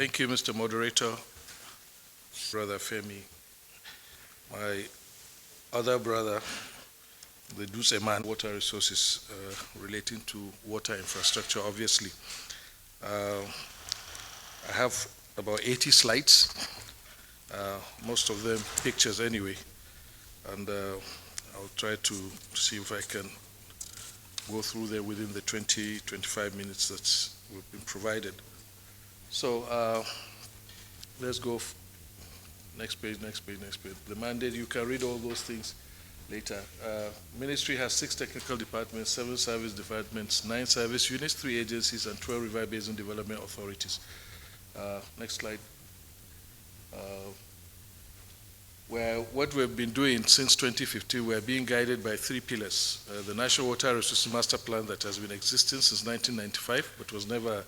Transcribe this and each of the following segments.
Thank you, Mr. Moderator. Brother Femi, my other brother, the Duse Man, water resources relating to water infrastructure, obviously. I have about 80 slides, most of them pictures anyway, and I'll try to see if I can go through there within the 20-25 minutes that's been provided. So let's go. Next page, next page, next page. The mandate, you can read all those things later. Ministry has 6 technical departments, 7 service departments, 9 service units, 3 agencies, and 12 river basin development authorities. Next slide. What we've been doing since 2015, we're being guided by 3 pillars. The National Water Resources Master Plan that has been existing since 1995, but was never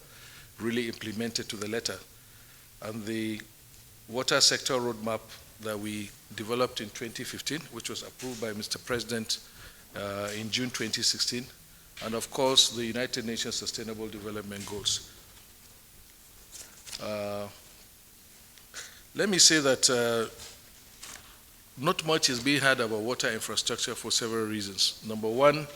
really implemented to the letter. And the Water Sector Roadmap that we developed in 2015, which was approved by Mr. President in June 2016. And of course, the United Nations Sustainable Development Goals. Let me say that not much is being heard about water infrastructure for several reasons. Number one,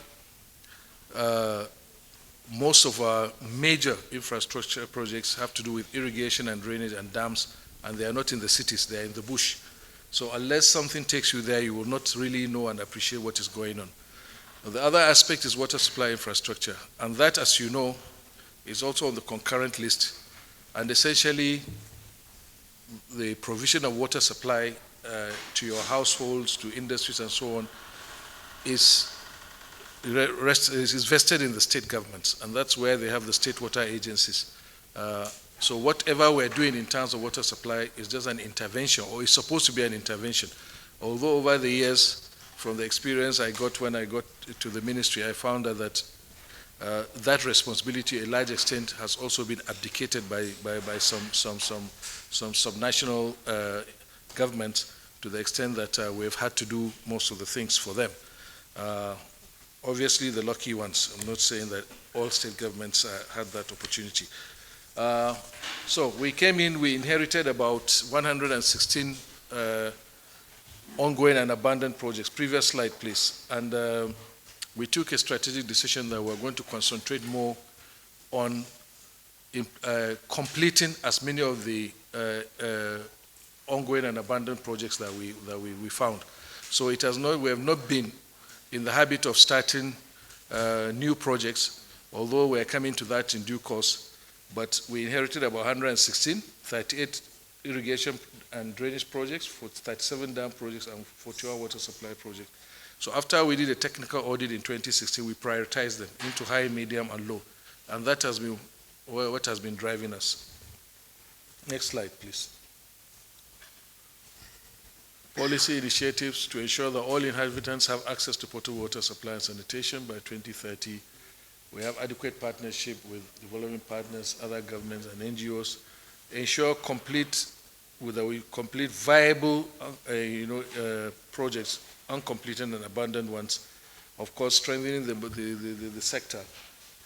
most of our major infrastructure projects have to do with irrigation and drainage and dams, and they are not in the cities, they are in the bush. So unless something takes you there, you will not really know and appreciate what is going on. Now, the other aspect is water supply infrastructure, and that, as you know, is also on the concurrent list. And essentially, the provision of water supply to your households, to industries, and so on, is vested in the state governments, and that's where they have the state water agencies. So whatever we're doing in terms of water supply is just an intervention, or is supposed to be an intervention. Although over the years, from the experience I got when I got to the ministry, I found out that that responsibility, to a large extent, has also been abdicated by some subnational governments, to the extent that we've had to do most of the things for them. Obviously, the lucky ones. I'm not saying that all state governments had that opportunity. So we came in, we inherited about 116 ongoing and abandoned projects. Previous slide, please. And we took a strategic decision that we're going to concentrate more on completing as many of the ongoing and abandoned projects that we found. So it has not, we have not been in the habit of starting new projects, although we are coming to that in due course. But we inherited about 116, 38 irrigation and drainage projects, 37 dam projects, and 41 water supply projects. So after we did a technical audit in 2016, we prioritized them into high, medium, and low. And that has been what has been driving us. Next slide, please. Policy initiatives to ensure that all inhabitants have access to potable water supply and sanitation by 2030. We have adequate partnership with development partners, other governments, and NGOs. Ensure complete viable projects, uncompleted and abandoned ones. Of course, strengthening the sector,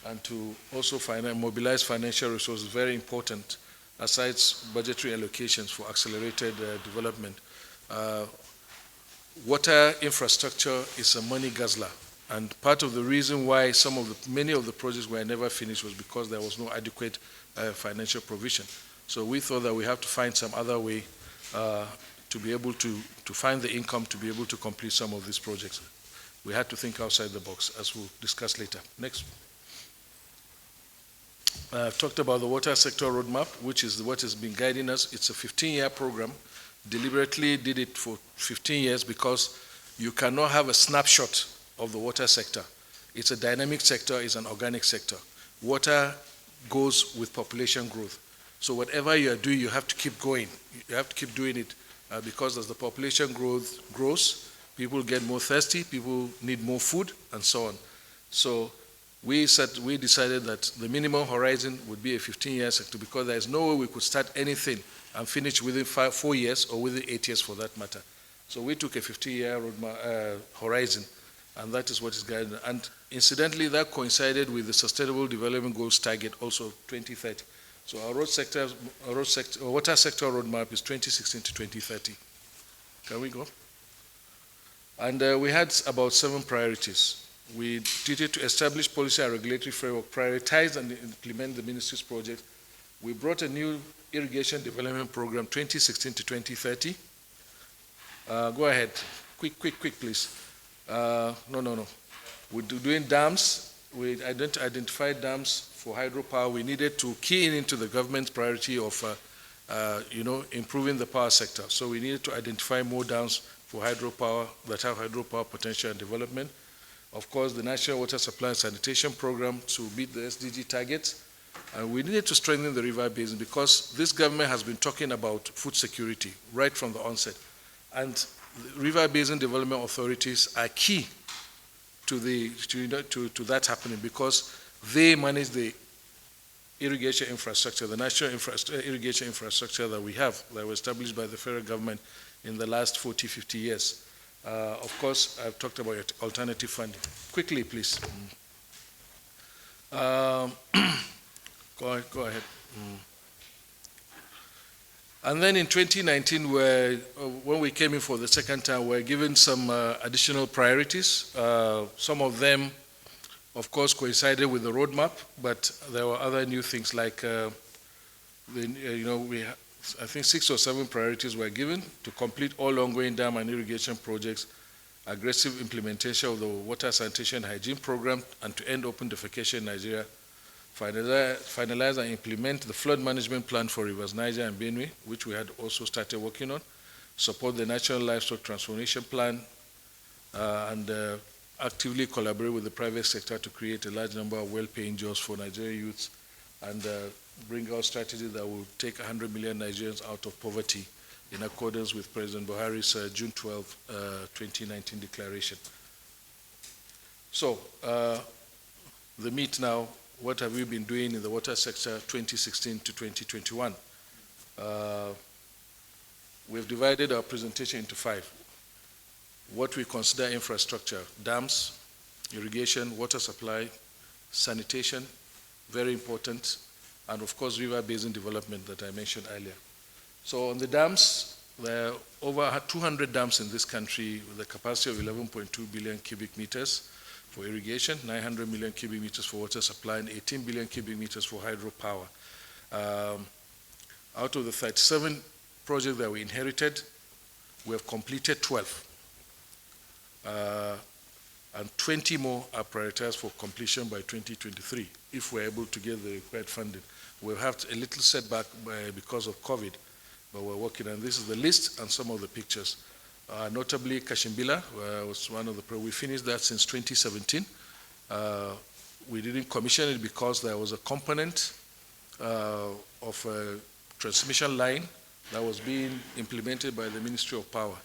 and to also mobilize financial resources, very important, aside budgetary allocations for accelerated development. Water infrastructure is a money guzzler, and part of the reason why many of the projects were never finished was because there was no adequate financial provision. So we thought that we have to find some other way to be able to find the income to be able to complete some of these projects. We had to think outside the box, as we'll discuss later. Next. I've talked about the water sector roadmap, which is what has been guiding us. It's a 15-year program. Deliberately did it for 15 years because you cannot have a snapshot of the water sector. It's a dynamic sector, it's an organic sector. Water goes with population growth. So whatever you are doing, you have to keep going. You have to keep doing it because as the population grows, people get more thirsty, people need more food, and so on. So we decided that the minimum horizon would be a 15-year sector because there is no way we could start anything and finish within 4 years or within 8 years for that matter. So we took a 15-year horizon, and that is what is guiding. And incidentally, that coincided with the Sustainable Development Goals target, also 2030, So our water sector roadmap is 2016 to 2030. Can we go? And we had about 7 priorities. We did it to establish policy and regulatory framework, prioritize and implement the ministry's project. We brought a new irrigation development program, 2016 to 2030. Go ahead. Quick, please. No. We're doing dams. We identified dams for hydropower. We needed to key into the government's priority of improving the power sector. So we needed to identify more dams for hydropower that have hydropower potential and development. Of course, the National Water Supply and Sanitation Program to meet the SDG targets. And we needed to strengthen the river basin because this government has been talking about food security right from the onset. And the river basin development authorities are key to that happening because they manage the irrigation infrastructure, the national irrigation infrastructure that we have, that was established by the federal government in the last 40, 50 years. Of course, I've talked about alternative funding. Quickly, please. Go ahead. And then in 2019, when we came in for the second time, we were given some additional priorities. Some of them, of course, coincided with the roadmap, but there were other new things like, I think 6 or 7 priorities were given to complete all ongoing dam and irrigation projects, aggressive implementation of the water sanitation hygiene program, and to end open defecation in Nigeria, finalize and implement the flood management plan for rivers Niger and Benue, which we had also started working on, support the National Livestock Transformation Plan, and actively collaborate with the private sector to create a large number of well-paying jobs for Nigerian youths, and bring out strategies that will take 100 million Nigerians out of poverty in accordance with President Buhari's June 12, 2019 declaration. So, the meat now, what have we been doing in the water sector 2016 to 2021? We've divided our presentation into 5. What we consider infrastructure: dams, irrigation, water supply, sanitation, very important, and of course river basin development that I mentioned earlier. So on the dams, there are over 200 dams in this country with a capacity of 11.2 billion cubic meters for irrigation, 900 million cubic meters for water supply, and 18 billion cubic meters for hydropower. Out of the 37 projects that we inherited, we have completed 12. And 20 more are prioritized for completion by 2023, if we're able to get the required funding. We'll have a little setback because of COVID, but we're working on this. Is the list and some of the pictures. Notably, Kashimbila was one of the, we finished that since 2017. We didn't commission it because there was a component of a transmission line that was being implemented by the Ministry of Power,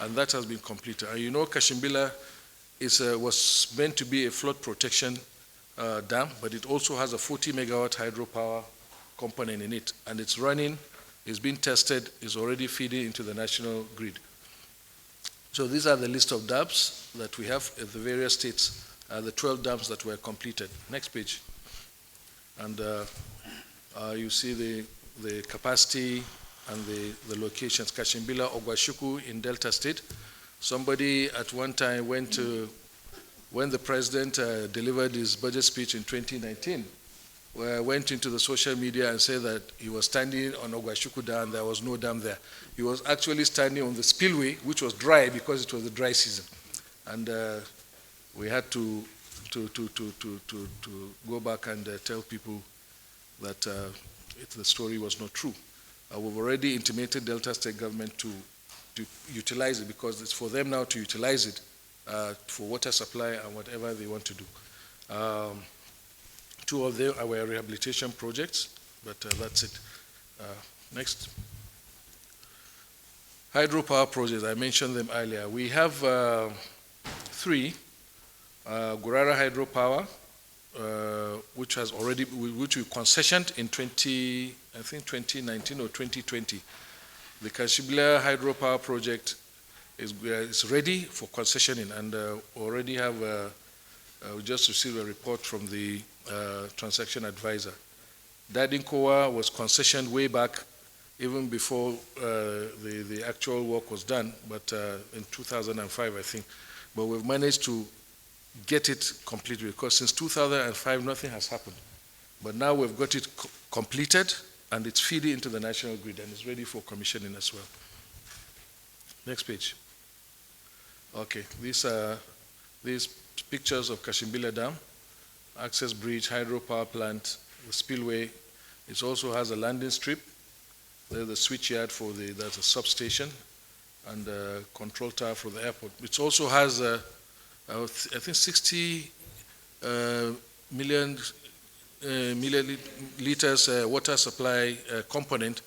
and that has been completed. And you know, Kashimbila was meant to be a flood protection dam, but it also has a 40 megawatt hydropower component in it, and it's running, it's been tested, is already feeding into the national grid. So these are the list of dams that we have at the various states, the 12 dams that were completed. Next page. And you see the capacity and the locations. Kashimbila, Ogwashuku in Delta State. Somebody at one time went to, when the president delivered his budget speech in 2019, went into the social media and said that he was standing on Ogwashuku Dam, there was no dam there. He was actually standing on the spillway, which was dry because it was the dry season. And we had to go back and tell people that the story was not true. We've already intimated Delta State government to utilize it because it's for them now to utilize it for water supply and whatever they want to do. 2 of them are rehabilitation projects, but that's it. Next. Hydropower projects, I mentioned them earlier. We have 3. Gurara Hydropower, which we concessioned in 2019 or 2020. The Kashimbila Hydropower project is ready for concessioning, and already have we just received a report from the transaction advisor. Dadinkowa was concessioned way back, even before the actual work was done, but in 2005, I think. But we've managed to get it completed, because since 2005, nothing has happened. But now we've got it completed, and it's feeding into the national grid, and it's ready for commissioning as well. Next page. Okay, these are these pictures of Kashimbila Dam, access bridge, hydropower plant, the spillway. It also has a landing strip. There's the switch yard for that's a substation, and a control tower for the airport. It also has, I think, 60 million milliliters water supply component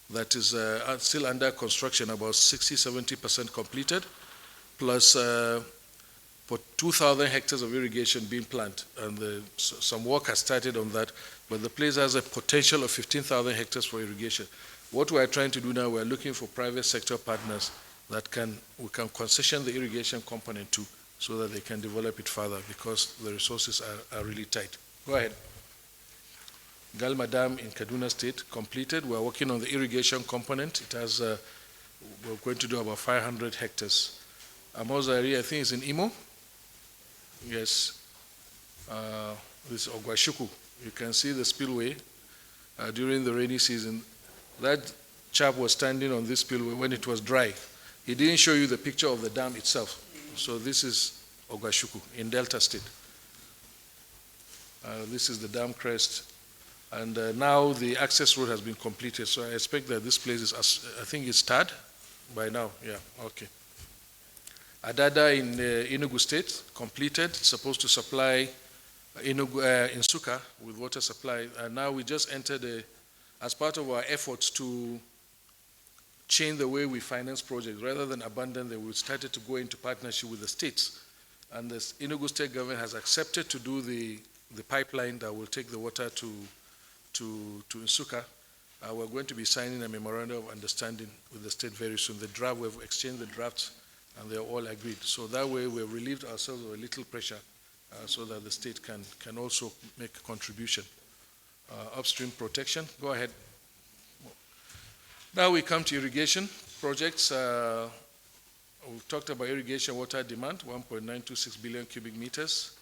that is still under construction, about 60–70% completed, plus for 2,000 hectares of irrigation being planned, and some work has started on that, but the place has a potential of 15,000 hectares for irrigation. What we are trying to do now, we are looking for private sector partners that we can concession the irrigation component to, so that they can develop it further, because the resources are really tight. Go ahead. Galma Dam in Kaduna State, completed. We are working on the irrigation component. It has, we're going to do about 500 hectares. Amozari, I think, is in Imo. Yes. This is Ogwashuku. You can see the spillway during the rainy season. That chap was standing on this spillway when it was dry. He didn't show you the picture of the dam itself. So this is Ogwashuku in Delta State. This is the dam crest. And now the access road has been completed. So I expect that this place is, I think it's tarred by now. Yeah, okay. Adada in Enugu State, completed. It's supposed to supply Nsukka with water supply. And now we just entered, as part of our efforts to change the way we finance projects, rather than abandon them, we started to go into partnership with the states. And the Enugu State government has accepted to do the pipeline that will take the water to Nsukka. We're going to be signing a memorandum of understanding with the state very soon. The draft, we've exchanged the drafts, and they're all agreed. So that way we've relieved ourselves of a little pressure, so that the state can also make a contribution. Upstream protection, go ahead. Now we come to irrigation projects. We've talked about irrigation water demand, 1.926 billion cubic meters.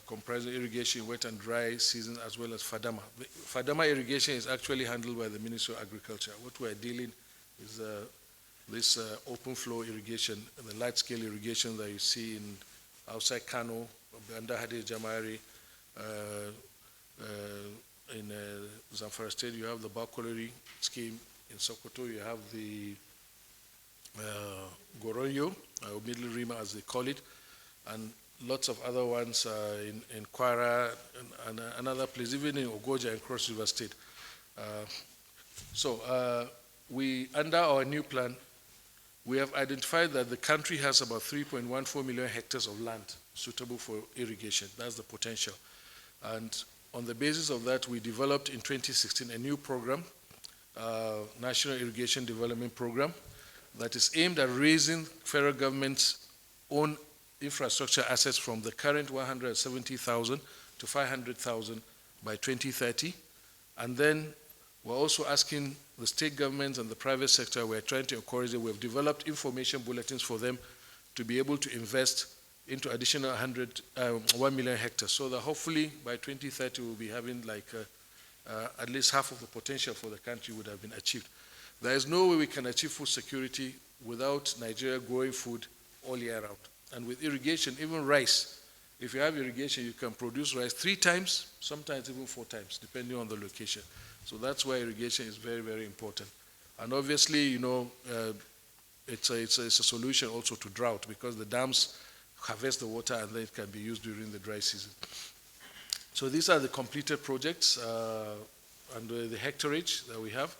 Comprising irrigation, wet and dry season, as well as Fadama. Fadama irrigation is actually handled by the Ministry of Agriculture. What we are dealing is this open flow irrigation, the large scale irrigation that you see outside Kano, under Hadija Jamari. In Zamfara State, you have the Bakolori scheme. In Sokoto, you have the Goronyo, Middle Rima as they call it, and lots of other ones in Kwara and another place, even in Ogoja and Cross River State. We, under our new plan, we have identified that the country has about 3.14 million hectares of land suitable for irrigation. That's the potential. And on the basis of that, we developed in 2016 a new program, National Irrigation Development Program, that is aimed at raising federal government's own infrastructure assets from the current 170,000 to 500,000 by 2030. And then we're also asking the state governments and the private sector, we're trying to encourage them. We've developed information bulletins for them to be able to invest into additional 1 million hectares, so that hopefully by 2030 we'll be having like at least half of the potential for the country would have been achieved. There is no way we can achieve food security without Nigeria growing food all year round. And with irrigation, even rice, if you have irrigation, you can produce rice 3 times, sometimes even 4 times, depending on the location. So that's why irrigation is very, very important. And obviously, you know, it's a solution also to drought, because the dams harvest the water and then it can be used during the dry season. So these are the completed projects and the hectareage that we have.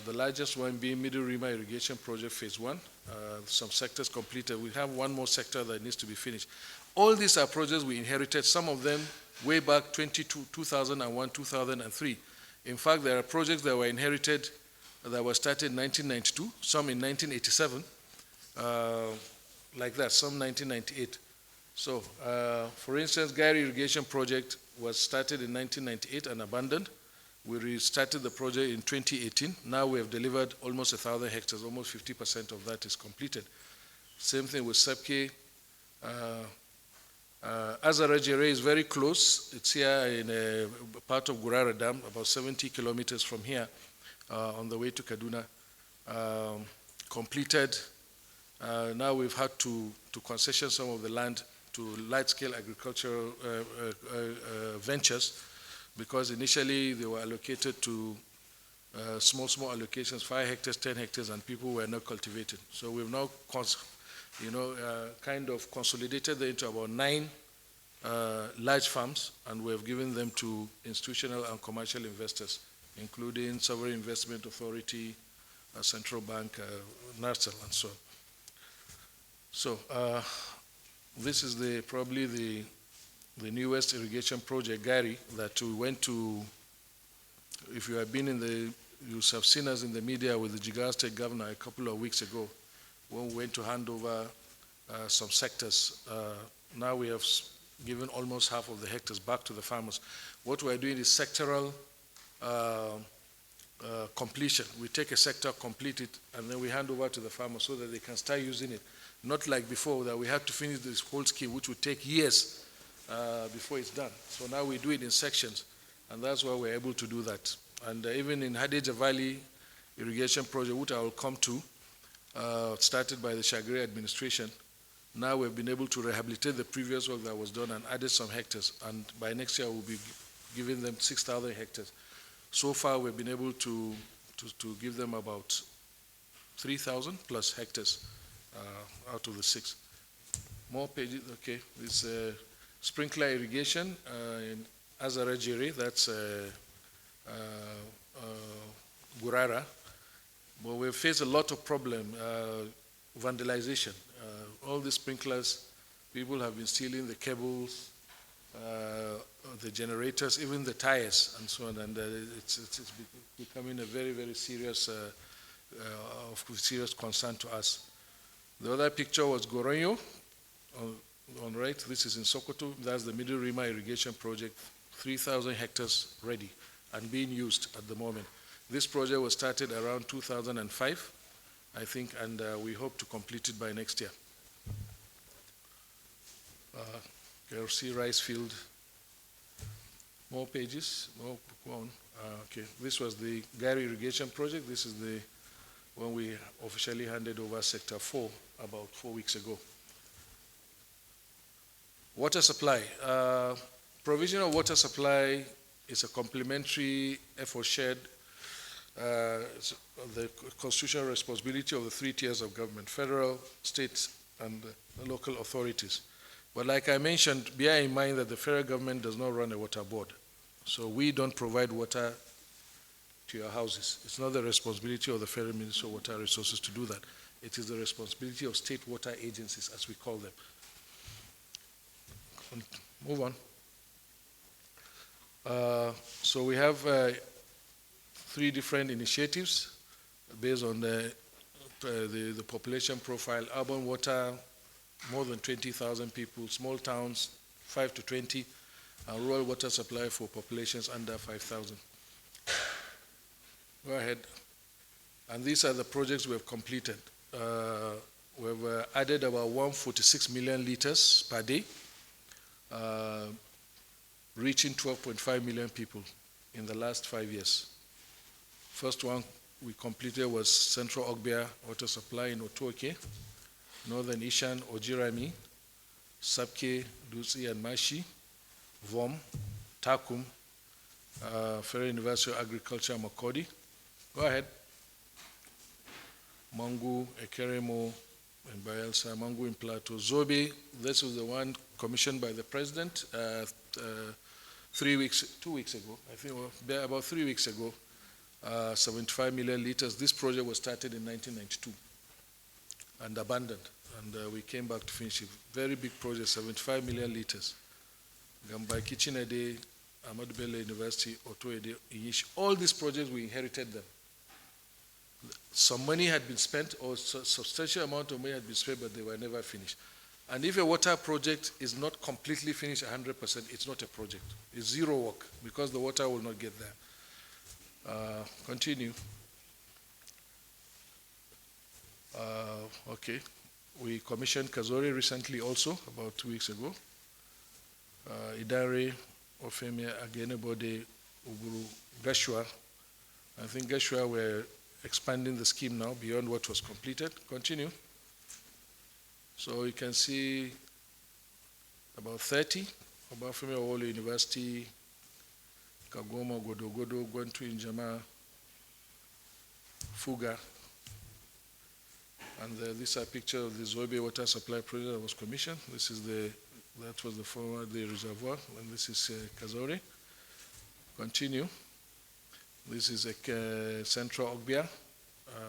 The largest one being Middle Rima Irrigation Project Phase 1. Some sectors completed. We have one more sector that needs to be finished. All these are projects we inherited, some of them way back 2001, 2003. In fact, there are projects that were inherited that were started in 1992, some in 1987, like that, some 1998. So, for instance, Gary Irrigation Project was started in 1998 and abandoned. We restarted the project in 2018. Now we have delivered almost 1,000 hectares, almost 50% of that is completed. Same thing with Sabke. Azarajere is very close. It's here in a part of Gurara Dam, about 70 kilometers from here, on the way to Kaduna. Completed. Now we've had to concession some of the land to large-scale agricultural ventures, because initially they were allocated to small allocations, 5 hectares, 10 hectares, and people were not cultivating. So we've now kind of consolidated them into about 9 large farms, and we have given them to institutional and commercial investors, including Sovereign Investment Authority, Central Bank, NARCEL, and so on. So this is probably the newest irrigation project, Gary, that we went to. If you have been you have seen us in the media with the Jigawa State Governor a couple of weeks ago, when we went to hand over some sectors. Now we have given almost half of the hectares back to the farmers. What we are doing is sectoral completion. We take a sector, complete it, and then we hand over to the farmers so that they can start using it. Not like before, that we had to finish this whole scheme, which would take years before it's done. So now we do it in sections, and that's why we're able to do that. And even in Hadija Valley Irrigation Project, which I will come to, started by the Shagri administration, now we've been able to rehabilitate the previous work that was done and added some hectares. And by next year, we'll be giving them 6,000 hectares. So far, we've been able to give them about 3,000 plus hectares out of the 6. More pages, okay. This sprinkler irrigation in Azarajiri, that's Gurara. But we've faced a lot of problem, vandalization. All the sprinklers, people have been stealing the cables, the generators, even the tires, and so on. And it's becoming a very, very serious, serious concern to us. The other picture was Goronyo, on right. This is in Sokoto. That's the Middle Rima Irrigation Project, 3,000 hectares ready and being used at the moment. This project was started around 2005, I think, and we hope to complete it by next year. KRC rice field. More pages. More, go on. Okay, this was the Gary Irrigation Project. This is the one we officially handed over Sector 4 about 4 weeks ago. Water supply. Provision of water supply is a complementary effort shared, the constitutional responsibility of the 3 tiers of government: federal, state, and local authorities. But like I mentioned, bear in mind that the federal government does not run a water board. So we don't provide water to your houses. It's not the responsibility of the Federal Ministry of Water Resources to do that. It is the responsibility of state water agencies, as we call them. Move on. So we have 3 different initiatives based on the population profile: urban water, more than 20,000 people; small towns, 5 to 20; and rural water supply for populations under 5,000. Go ahead. And these are the projects we have completed. We've added about 146 million liters per day, reaching 12.5 million people in the last 5 years. First one we completed was Central Ogbia Water Supply in Otuoke, Northern Ishan, Ojirami, Sabke, Dutsi, and Mashi, Vom, Takum, Federal University of Agriculture, Makodi. Go ahead. Mangu, Ekeremo, and Bayelsa, Mangu in Plateau. Zobe, this was the one commissioned by the president 2 weeks ago, I think, about 3 weeks ago, 75 million liters. This project was started in 1992 and abandoned, and we came back to finish it. Very big project, 75 million liters. Gamba Kitchenede, Ahmadu Bello University, Otoede, Iyish. All these projects, we inherited them. Some money had been spent, or substantial amount of money had been spent, but they were never finished. And if a water project is not completely finished 100%, it's not a project. It's zero work because the water will not get there. Continue. Okay. We commissioned Kazori recently also, about 2 weeks ago. Idare, Ofemia, Agenebode, Uburu, Gashua. I think Gashua we're expanding the scheme now beyond what was completed. Continue. So you can see about 30, Obafemi Awolowo University, Kagoma, Godogodo, Gwentu Injama, Fuga. And these are pictures of the Zobe water supply project that was commissioned. This is that was the former reservoir, and this is Kazori. Continue. This is a Central Ogbia,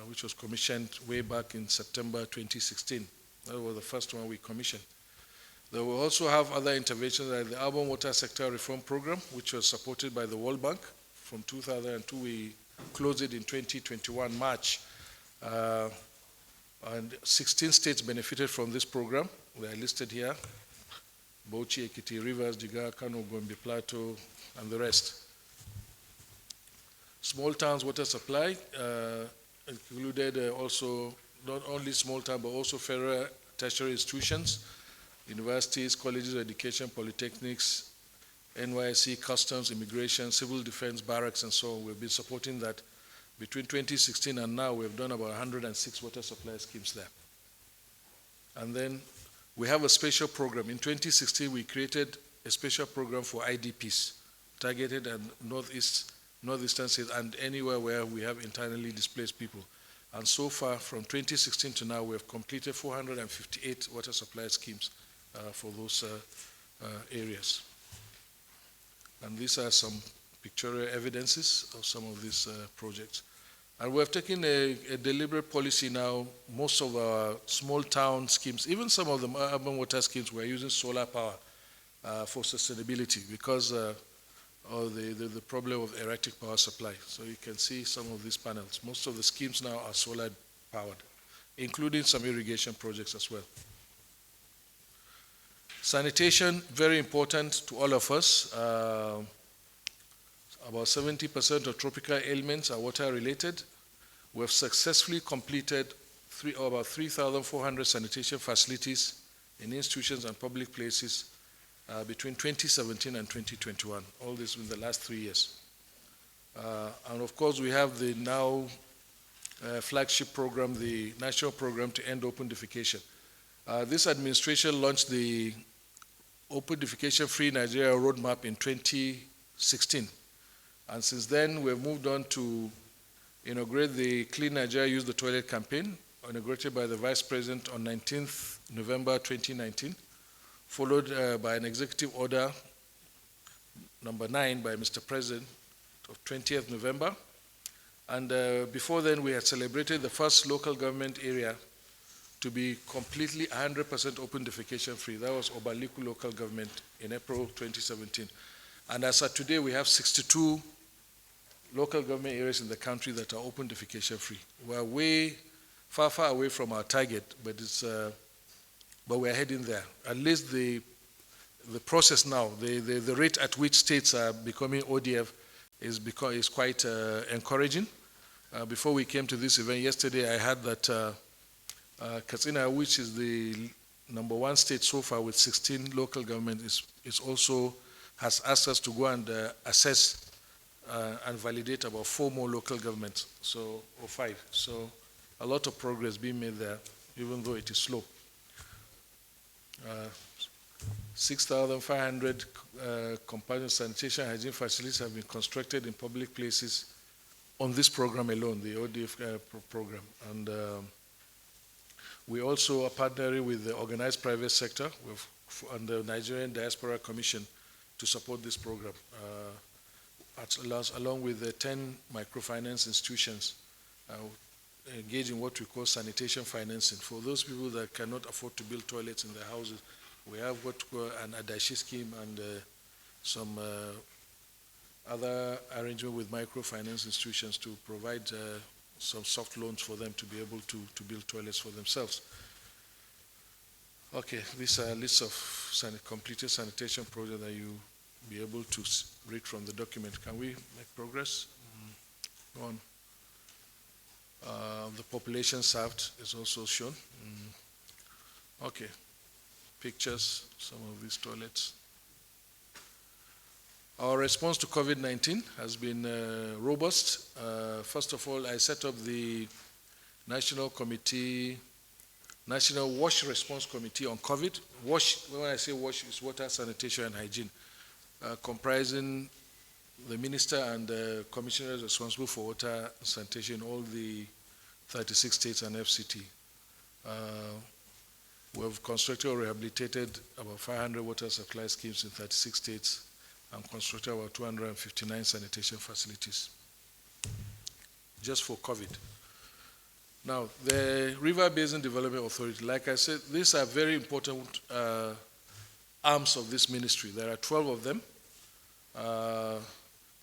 which was commissioned way back in September 2016. That was the first one we commissioned. There will also have other interventions like the Urban Water Sector Reform Program, which was supported by the World Bank. From 2002, we closed it in 2021, March. And 16 states benefited from this program. They are listed here. Bauchi, Ekiti, Rivers, Jigawa, Kano, Gombe, Plateau, and the rest. Small towns water supply included also not only small towns, but also federal tertiary institutions, universities, colleges of education, polytechnics, NYSC, customs, immigration, civil defense, barracks, and so on. We've been supporting that. Between 2016 and now, we've done about 106 water supply schemes there. And then we have a special program. In 2016, we created a special program for IDPs, targeted at northeastern states and anywhere where we have internally displaced people. And so far, from 2016 to now, we have completed 458 water supply schemes for those areas. And these are some pictorial evidences of some of these projects. And we have taken a deliberate policy now. Most of our small town schemes, even some of the urban water schemes, we're using solar power for sustainability because of the problem of erratic power supply. So you can see some of these panels. Most of the schemes now are solar powered, including some irrigation projects as well. Sanitation, very important to all of us. About 70% of tropical ailments are water related. We have successfully completed about 3,400 sanitation facilities in institutions and public places between 2017 and 2021, all this in the last 3 years. And of course, we have the now flagship program, the national program to end open defecation. This administration launched the Open Defecation Free Nigeria Roadmap in 2016. And since then, we've moved on to inaugurate the Clean Nigeria Use the Toilet campaign, inaugurated by the Vice President on 19th November 2019, followed by an executive order number 9 by Mr. President of 20th November. And before then, we had celebrated the first local government area to be completely 100% open defecation free. That was Obaliku local government in April 2017. And as of today, we have 62 local government areas in the country that are open defecation free. We're way far away from our target, but we're heading there. At least the process now, the rate at which states are becoming ODF is quite encouraging. Before we came to this event yesterday, I heard that Katsina, which is the #1 state so far with 16 local governments, is also has asked us to go and assess and validate about 4 more local governments, or 5. So a lot of progress being made there, even though it is slow. 6,500 compounded sanitation hygiene facilities have been constructed in public places on this program alone, the ODF program. And we also are partnering with the organized private sector and the Nigerian Diaspora Commission to support this program, along with the 10 microfinance institutions engage in what we call sanitation financing. For those people that cannot afford to build toilets in their houses, we have what we call an Adashi scheme and some other arrangement with microfinance institutions to provide some soft loans for them to be able to build toilets for themselves. Okay, these are lists of completed sanitation projects that you be able to read from the document. Can we make progress? Go on. The population served is also shown. Okay, pictures, some of these toilets. Our response to COVID-19 has been robust. First of all, I set up the National Wash Response Committee on COVID. WASH, when I say WASH, is water, sanitation, and hygiene, comprising the minister and the commissioners responsible for water and sanitation in all the 36 states and FCT. We have constructed or rehabilitated about 500 water supply schemes in 36 states and constructed about 259 sanitation facilities, just for COVID. Now, the River Basin Development Authority, like I said, these are very important arms of this ministry. There are 12 of them.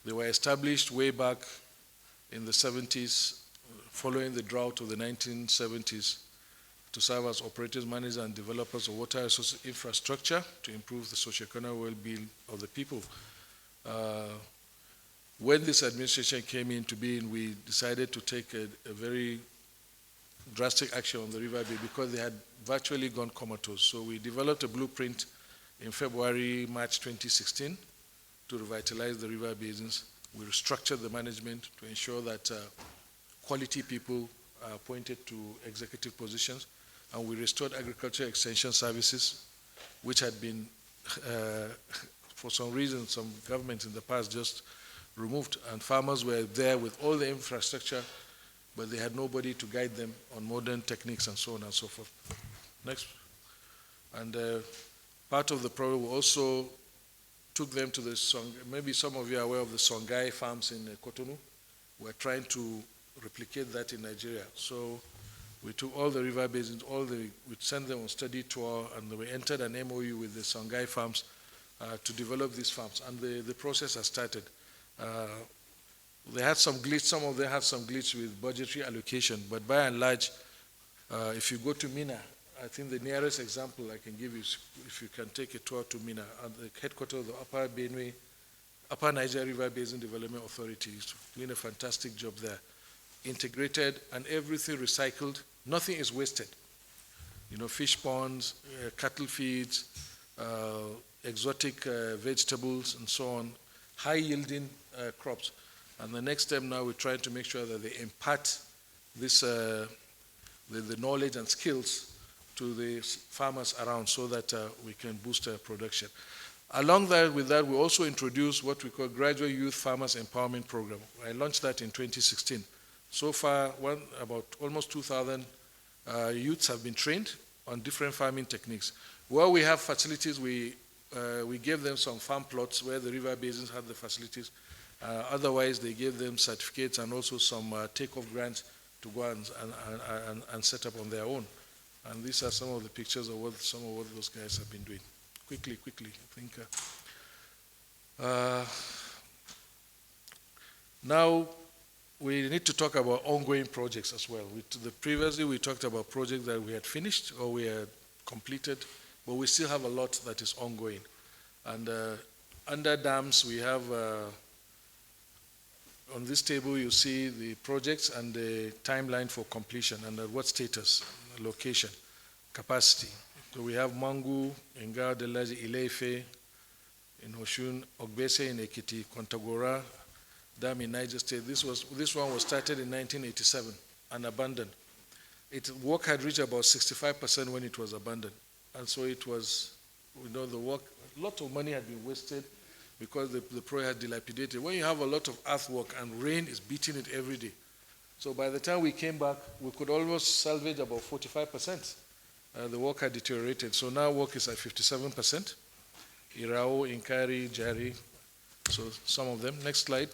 They were established way back in the 70s, following the drought of the 1970s, to serve as operators, managers, and developers of water resource infrastructure to improve the socioeconomic well-being of the people. When this administration came into being, we decided to take a very drastic action on the river bed because they had virtually gone comatose. So we developed a blueprint in February, March 2016 to revitalize the river basins. We restructured the management to ensure that quality people are appointed to executive positions, and we restored agriculture extension services, which had been, for some reason, some governments in the past just removed, and farmers were there with all the infrastructure, but they had nobody to guide them on modern techniques and so on and so forth. Next. And part of the program, we also took them to the maybe some of you are aware of the Songhai farms in Cotonou. We're trying to replicate that in Nigeria. So we took all the river basins, we sent them on study tour, and we entered an MOU with the Songhai farms to develop these farms, and the process has started. They had some glitch, some of them had some glitch with budgetary allocation, but by and large, if you go to Mina, I think the nearest example I can give you is if you can take a tour to Mina, at the headquarters of the Upper Niger River Basin Development Authority is doing a fantastic job there. Integrated and everything recycled, nothing is wasted. You know, fish ponds, cattle feeds, exotic vegetables and so on, high yielding crops. And the next step now, we're trying to make sure that they impart this, the knowledge and skills to the farmers around so that we can boost production. Along with that, we also introduced what we call Graduate Youth Farmers Empowerment Program. I launched that in 2016. So far, about almost 2,000 youths have been trained on different farming techniques. Where we have facilities, we gave them some farm plots where the river basins had the facilities. Otherwise, they gave them certificates and also some take-off grants to go and set up on their own. And these are some of the pictures of some of what those guys have been doing. Quickly, I think. Now, we need to talk about ongoing projects as well. Previously, we talked about projects that we had finished or we had completed, but we still have a lot that is ongoing. And under dams, we have, on this table, you see the projects and the timeline for completion and at what status, location, capacity. So we have Mangu, Ngao, Delaji, Ileife, in Oshun, Ogbese in Ekiti, Kontagora, Dam in Niger State. This one was started in 1987 and abandoned. Work had reached about 65% when it was abandoned. And so it was, the work, a lot of money had been wasted because the project had dilapidated. When you have a lot of earthwork and rain is beating it every day. So by the time we came back, we could almost salvage about 45%. The work had deteriorated. So now work is at 57%. Irao, Inkari, Jari, so some of them. Next slide.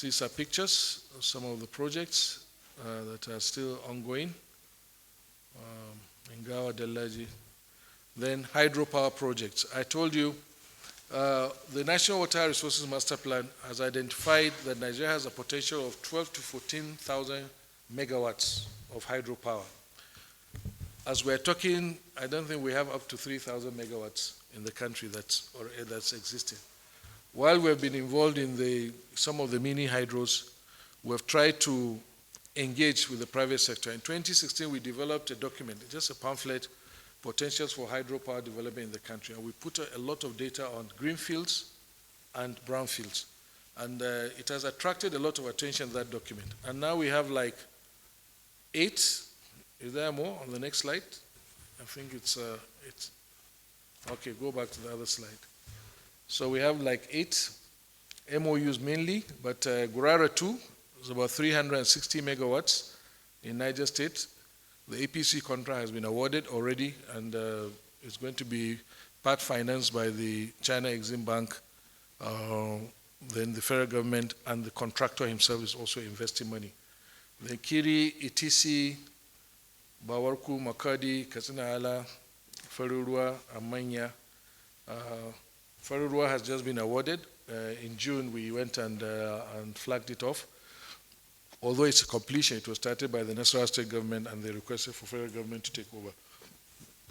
These are pictures of some of the projects that are still ongoing. Ngawa, Delaji. Then hydropower projects. I told you the National Water Resources Master Plan has identified that Nigeria has a potential of 12 to 14,000 megawatts of hydropower. As we're talking, I don't think we have up to 3,000 megawatts in the country that's existing. While we've been involved in some of the mini hydros, we've tried to engage with the private sector. In 2016, we developed a document, just a pamphlet, Potentials for Hydropower Development in the Country. And we put a lot of data on greenfields and brownfields. And it has attracted a lot of attention, that document. And now we have like 8, is there more on the next slide? I think it's okay, go back to the other slide. So we have like 8 MOUs mainly, but Gurara 2 is about 360 megawatts in Niger State. The APC contract has been awarded already, and it's going to be part financed by the China Exim Bank, then the federal government, and the contractor himself is also investing money. The Kiri, ETC, Bawarku, Makadi, Katsina Ala, Farurua, Amanya. Farurua has just been awarded. In June, we went and flagged it off. Although it's a completion, it was started by the Nasarawa State government, and they requested for federal government to take over.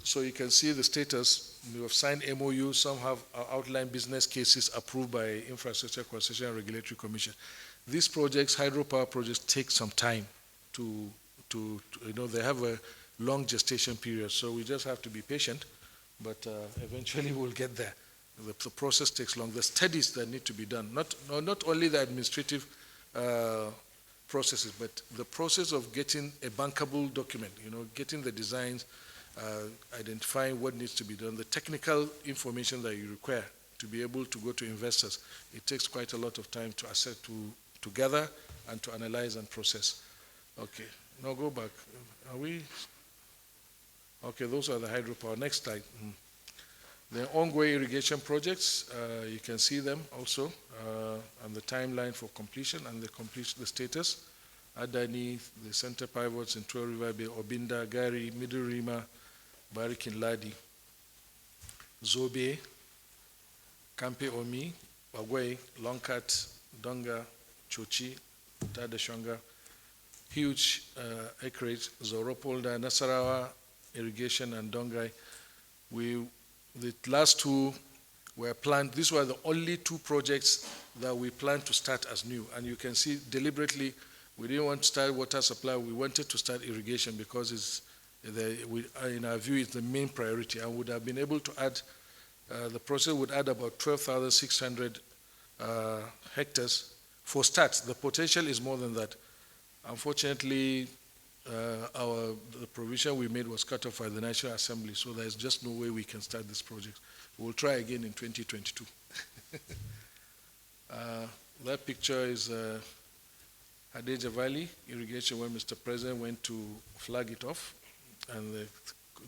So you can see the status. We have signed MOU. Some have outlined business cases approved by Infrastructure Concession and Regulatory Commission. These projects, hydropower projects, take some time to they have a long gestation period. So we just have to be patient, but eventually we'll get there. The process takes long. The studies that need to be done, not only the administrative processes, but the process of getting a bankable document, getting the designs, identifying what needs to be done, the technical information that you require to be able to go to investors. It takes quite a lot of time to assess, to gather, and to analyze and process. Okay, now go back. Are we? Okay, those are the hydropower. Next slide. The ongoing irrigation projects, you can see them also, and the timeline for completion and the status. Adani, the center pivots in Tua River Bay, Obinda, Gari, Middle Rima, Barikin Ladi, Zobe, Kampe Omi, Bagwe, Longkat, Donga, Chochi, Tadashonga, huge acreage, Zoropolda, Nasarawa, Irrigation, and Dongai. The last 2 were planned. These were the only 2 projects that we planned to start as new. And you can see deliberately, we didn't want to start water supply. We wanted to start irrigation because in our view, it's the main priority, and would have been able to add, the process would add about 12,600 hectares for start. The potential is more than that. Unfortunately, the provision we made was cut off by the National Assembly, so there's just no way we can start this project. We'll try again in 2022. That picture is Hadija Valley irrigation, where Mr. President went to flag it off, and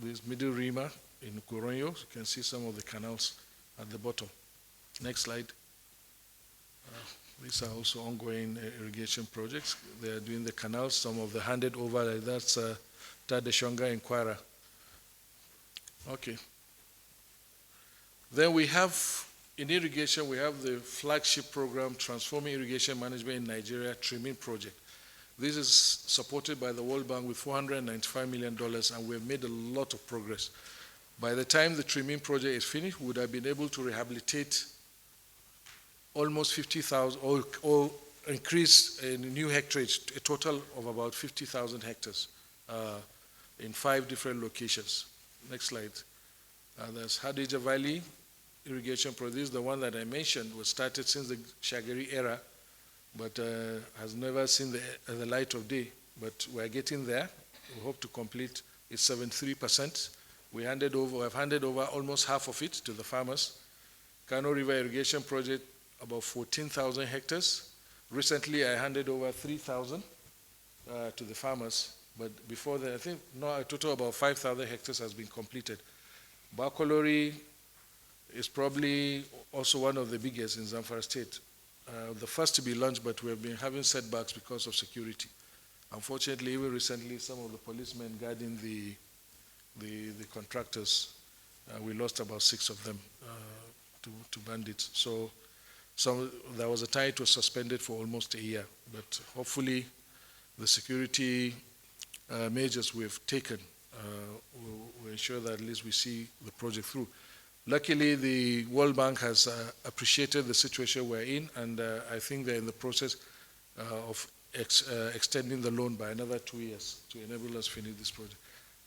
this Middle Rima in Koronyo. You can see some of the canals at the bottom. Next slide. These are also ongoing irrigation projects. They are doing the canals, some of the handed over, like that's Tadeshonga and Kwara. Okay. Then we have, in irrigation, we have the flagship program, Transforming Irrigation Management in Nigeria, Trimming Project. This is supported by the World Bank with $495 million, and we have made a lot of progress. By the time the trimming project is finished, we would have been able to rehabilitate almost 50,000, or increase in new hectares, a total of about 50,000 hectares in 5 different locations. Next slide. There's Hadija Valley irrigation project. This is the one that I mentioned, was started since the Shagari era, but has never seen the light of day. But we're getting there. We hope to complete it 73%. We have handed over almost half of it to the farmers. Kano River irrigation project, about 14,000 hectares. Recently, I handed over 3,000 to the farmers, but before that, I think a total about 5,000 hectares has been completed. Bakolori is probably also one of the biggest in Zamfara State. The first to be launched, but we have been having setbacks because of security. Unfortunately, even recently, some of the policemen guarding the contractors, we lost about 6 of them to bandits. So there was a time it was suspended for almost a year, but hopefully the security measures we've taken will ensure that at least we see the project through. Luckily, the World Bank has appreciated the situation we're in, and I think they're in the process of extending the loan by another 2 years to enable us to finish this project.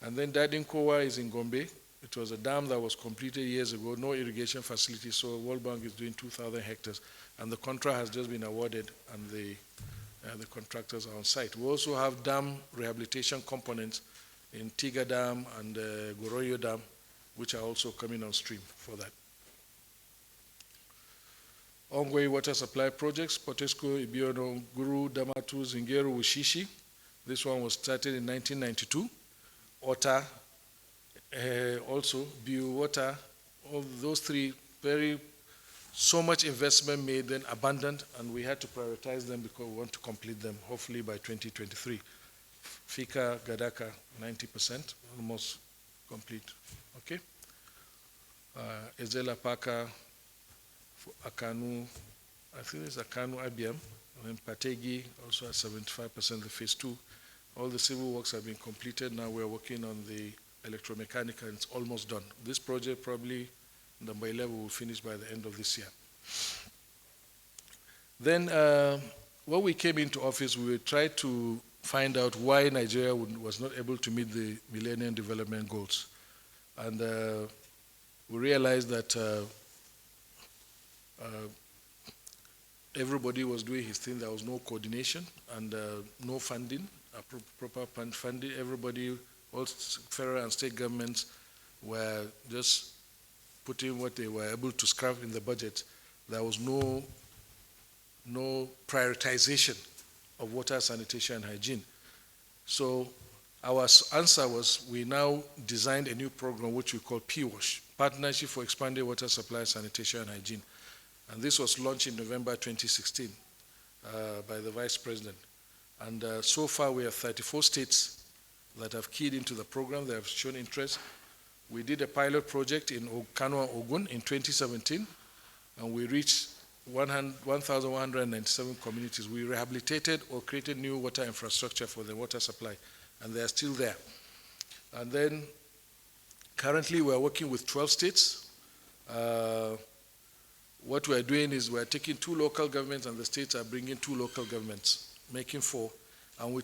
And then Dadinkowa is in Gombe. It was a dam that was completed years ago, no irrigation facility, so World Bank is doing 2,000 hectares, and the contract has just been awarded, and the contractors are on site. We also have dam rehabilitation components in Tiga Dam and Goroyo Dam, which are also coming on stream for that. Ongoing water supply projects, Potesco, Ibiono, Guru, Damatu, Zingeru, Wushishi. This one was started in 1992. Ota, also Biu Water, all those three, so much investment made, then abandoned, and we had to prioritize them because we want to complete them, hopefully by 2023. Fika, Gadaka, 90%, almost complete. Okay. Ezela Paka, Akanu, I think it's Akanu IBM, and then Pategi also at 75%, the phase 2. All the civil works have been completed. Now we're working on the electromechanical, and it's almost done. This project probably, number 11, will finish by the end of this year. Then when we came into office, we tried to find out why Nigeria was not able to meet the Millennium Development Goals. And we realized that everybody was doing his thing. There was no coordination and no funding, proper funding. Everybody, all federal and state governments, were just putting what they were able to scrap in the budget. There was no prioritization of water, sanitation, and hygiene. So our answer was, we now designed a new program which we call PWASH, Partnership for Expanded Water Supply, Sanitation, and Hygiene. And this was launched in November 2016 by the Vice President. And so far we have 34 states that have keyed into the program. They have shown interest. We did a pilot project in Kano and Ogun in 2017, and we reached 1,197 communities. We rehabilitated or created new water infrastructure for the water supply, and they are still there. And then currently we are working with 12 states. What we are doing is we are taking 2 local governments, and the states are bringing 2 local governments, making 4. And we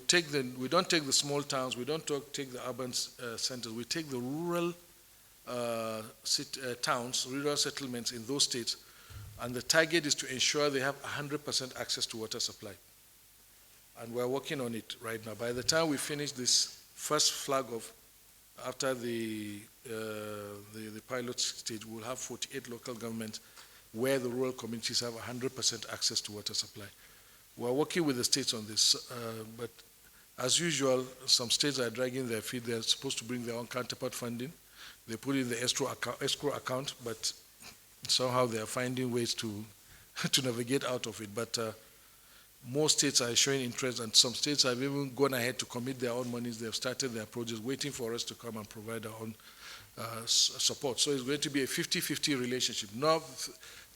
don't take the small towns, we don't take the urban centers, we take the rural towns, rural settlements in those states, and the target is to ensure they have 100% access to water supply. And we're working on it right now. By the time we finish this first flag of, after the pilot stage, we'll have 48 local governments where the rural communities have 100% access to water supply. We're working with the states on this, but as usual, some states are dragging their feet. They're supposed to bring their own counterpart funding. They put in the escrow account, but somehow they are finding ways to navigate out of it. But most states are showing interest, and some states have even gone ahead to commit their own monies. They've started their projects, waiting for us to come and provide our own support. So it's going to be a 50-50 relationship. Now,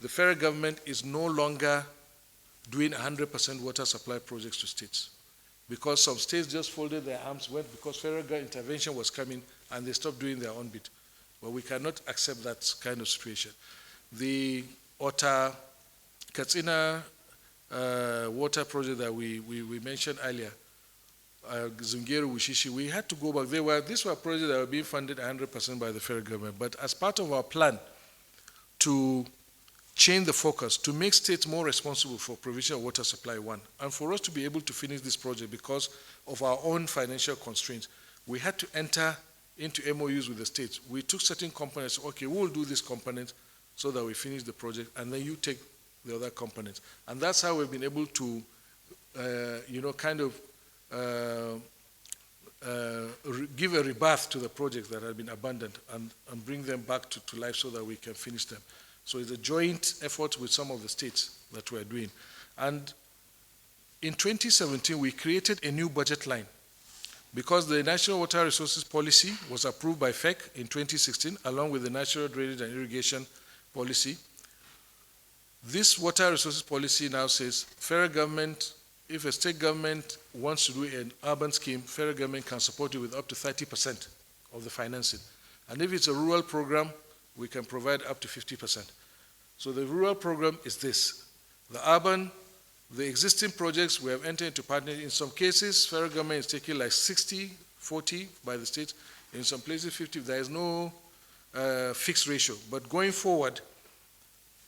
the federal government is no longer doing 100% water supply projects to states, because some states just folded their arms because federal intervention was coming, and they stopped doing their own bit. But we cannot accept that kind of situation. The Ota Katsina water project that we mentioned earlier, Zungeru, Wushishi, we had to go back. These were projects that were being funded 100% by the federal government. But as part of our plan to change the focus, to make states more responsible for provision of water supply, one, and for us to be able to finish this project because of our own financial constraints, we had to enter into MOUs with the states. We took certain components, okay, we will do this component so that we finish the project, and then you take the other components. And that's how we've been able to, give a rebirth to the projects that had been abandoned and bring them back to life so that we can finish them. So it's a joint effort with some of the states that we're doing. And in 2017, we created a new budget line because the National Water Resources Policy was approved by FEC in 2016, along with the National Drainage and Irrigation Policy. This water resources policy now says federal government, if a state government wants to do an urban scheme, federal government can support it with up to 30% of the financing. And if it's a rural program, we can provide up to 50%. So the rural program is this. The urban, the existing projects, we have entered into partnership. In some cases, federal government is taking like 60, 40 by the state. In some places, 50. There is no fixed ratio. But going forward,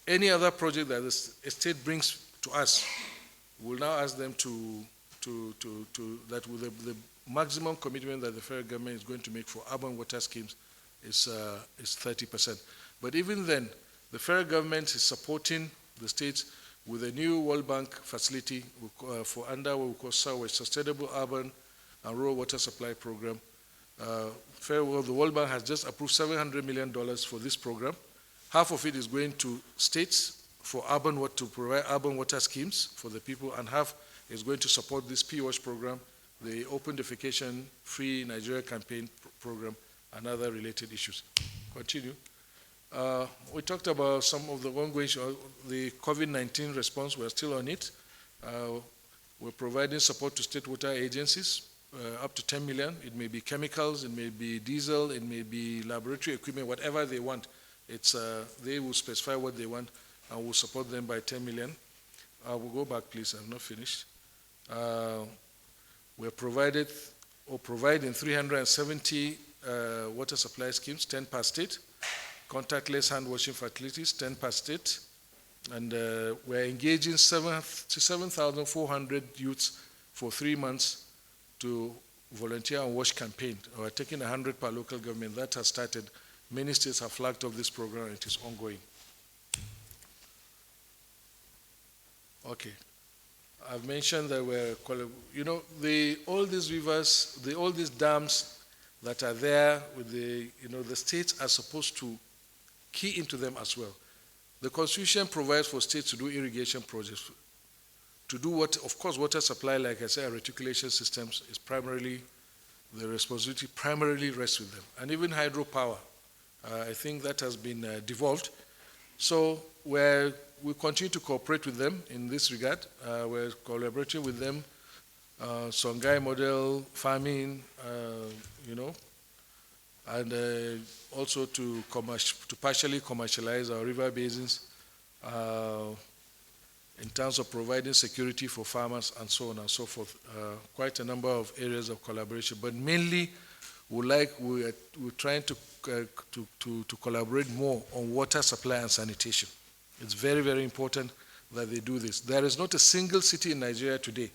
any other project that the state brings to us, we'll now ask them that with the maximum commitment that the federal government is going to make for urban water schemes is 30%. But even then, the federal government is supporting the states with a new World Bank facility for under what we call Sustainable Urban and Rural Water Supply Program. The World Bank has just approved $700 million for this program. Half of it is going to states for to provide urban water schemes for the people, and half is going to support this PWASH program, the Open Defecation Free Nigeria Campaign program, and other related issues. Continue. We talked about some of the ongoing issues. The COVID-19 response, we're still on it. We're providing support to state water agencies, up to 10 million. It may be chemicals, it may be diesel, it may be laboratory equipment, whatever they want. They will specify what they want, and we'll support them by 10 million. We'll go back, please. I'm not finished. We're providing 370 water supply schemes, 10 per state. Contactless hand washing facilities, 10 per state. And we're engaging 7,400 youths for 3 months to volunteer and wash campaign. We're taking 100 per local government. That has started. Many states have flagged off this program, and it is ongoing. Okay. I've mentioned that all these rivers, all these dams that are there, with the states are supposed to key into them as well. The Constitution provides for states to do irrigation projects. To do of course, water supply, like I said, reticulation systems is primarily, the responsibility primarily rests with them. And even hydropower, I think that has been devolved. So we continue to cooperate with them in this regard. We're collaborating with them, Songhai model, farming, and also to partially commercialize our river basins in terms of providing security for farmers and so on and so forth. Quite a number of areas of collaboration, but mainly we're trying to collaborate more on water supply and sanitation. It's very, very important that they do this. There is not a single city in Nigeria today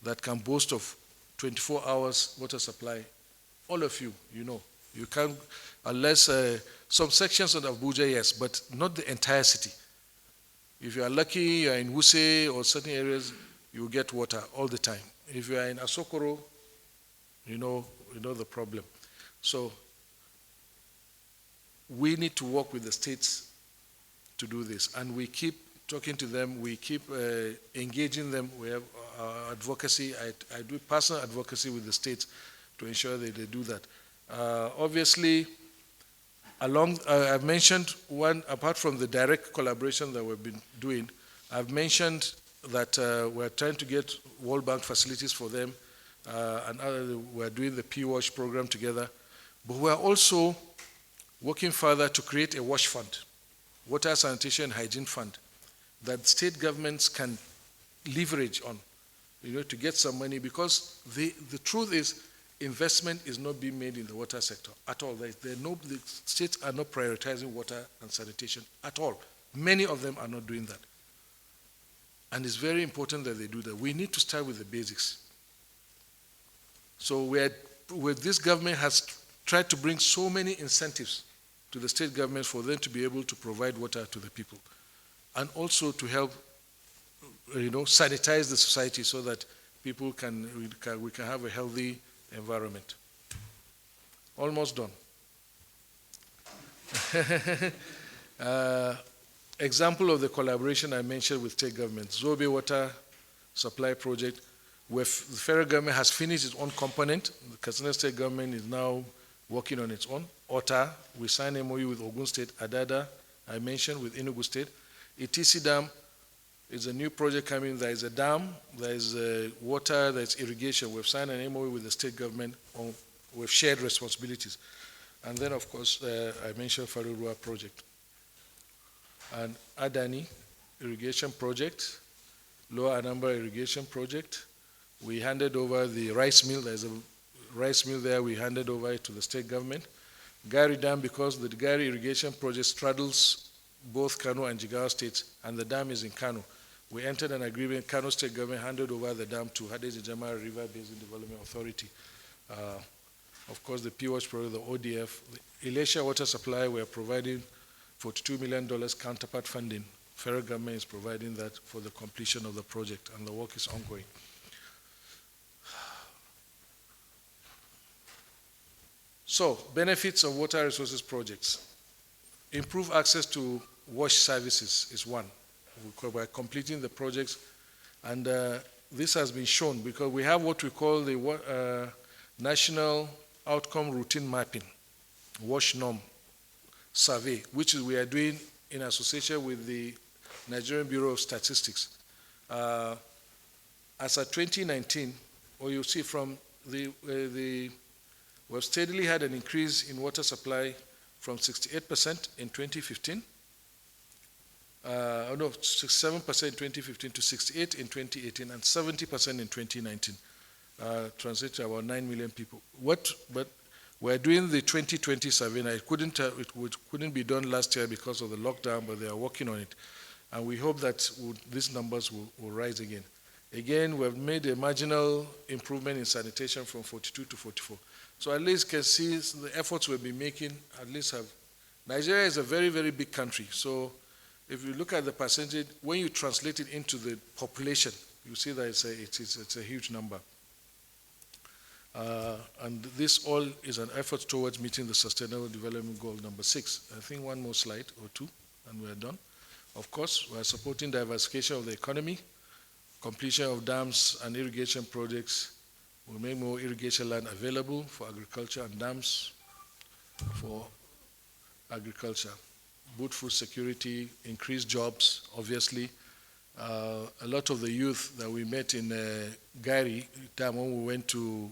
that can boast of 24 hours water supply. All of you, you can't, unless some sections of Abuja, yes, but not the entire city. If you are lucky, you are in Wuse or certain areas, you get water all the time. If you are in Asokoro, you know the problem. So we need to work with the states to do this, and we keep talking to them, we keep engaging them. We have advocacy. I do personal advocacy with the states to ensure that they do that. Obviously, I've mentioned one, apart from the direct collaboration that we've been doing, I've mentioned that we're trying to get World Bank facilities for them, and we're doing the PWASH program together. But we're also working further to create a WASH fund, Water, Sanitation, and Hygiene Fund, that state governments can leverage on, to get some money, because the truth is, investment is not being made in the water sector at all. The states are not prioritizing water and sanitation at all. Many of them are not doing that. And it's very important that they do that. We need to start with the basics. So this government has tried to bring so many incentives to the state governments for them to be able to provide water to the people, and also to help, sanitize the society so that people we can have a healthy environment. Almost done. Example of the collaboration I mentioned with state governments, Zobe Water Supply Project, where the federal government has finished its own component. The Katsina State government is now working on its own. Ota, we signed MOU with Ogun State. Adada, I mentioned, with Enugu State. ETC Dam is a new project coming. There is a dam, there is water, there is irrigation. We've signed an MOU with the state government on we've shared responsibilities. And then, of course, I mentioned Hydropower Project. And Adani Irrigation Project, Lower Anambra Irrigation Project. We handed over the rice mill. There's a rice mill there. We handed over it to the state government. Gari Dam, because the Gari Irrigation Project straddles both Kano and Jigawa states, and the dam is in Kano. We entered an agreement. Kano state government handed over the dam to Hadija River Basin Development Authority. Of course, the PWASH project, the ODF, the Elisha water supply, we are providing $42 million counterpart funding. Federal government is providing that for the completion of the project, and the work is ongoing. So, benefits of water resources projects. Improve access to wash services is one. By completing the projects, and this has been shown because we have what we call the National Outcome Routine Mapping, WASH norm survey, which we are doing in association with the Nigerian Bureau of Statistics. As of 2019, or you see from we've steadily had an increase in water supply from 68% in 2015, 67% in 2015 to 68% in 2018 and 70% in 2019, translated to about 9 million people. But we're doing the 2020 survey, and it couldn't be done last year because of the lockdown, but they are working on it. And we hope that these numbers will rise again. Again, we've made a marginal improvement in sanitation from 42 to 44. So at least you can see the efforts we've been making at least have. Nigeria is a very, very big country. So if you look at the percentage, when you translate it into the population, you see that it's a huge number. And this all is an effort towards meeting the Sustainable Development Goal number 6. I think one more slide or two, and we're done. Of course, we're supporting diversification of the economy, completion of dams and irrigation projects. We'll make more irrigation land available for agriculture and dams for agriculture. Boot food security, increased jobs, obviously. A lot of the youth that we met in Gari Dam when we went to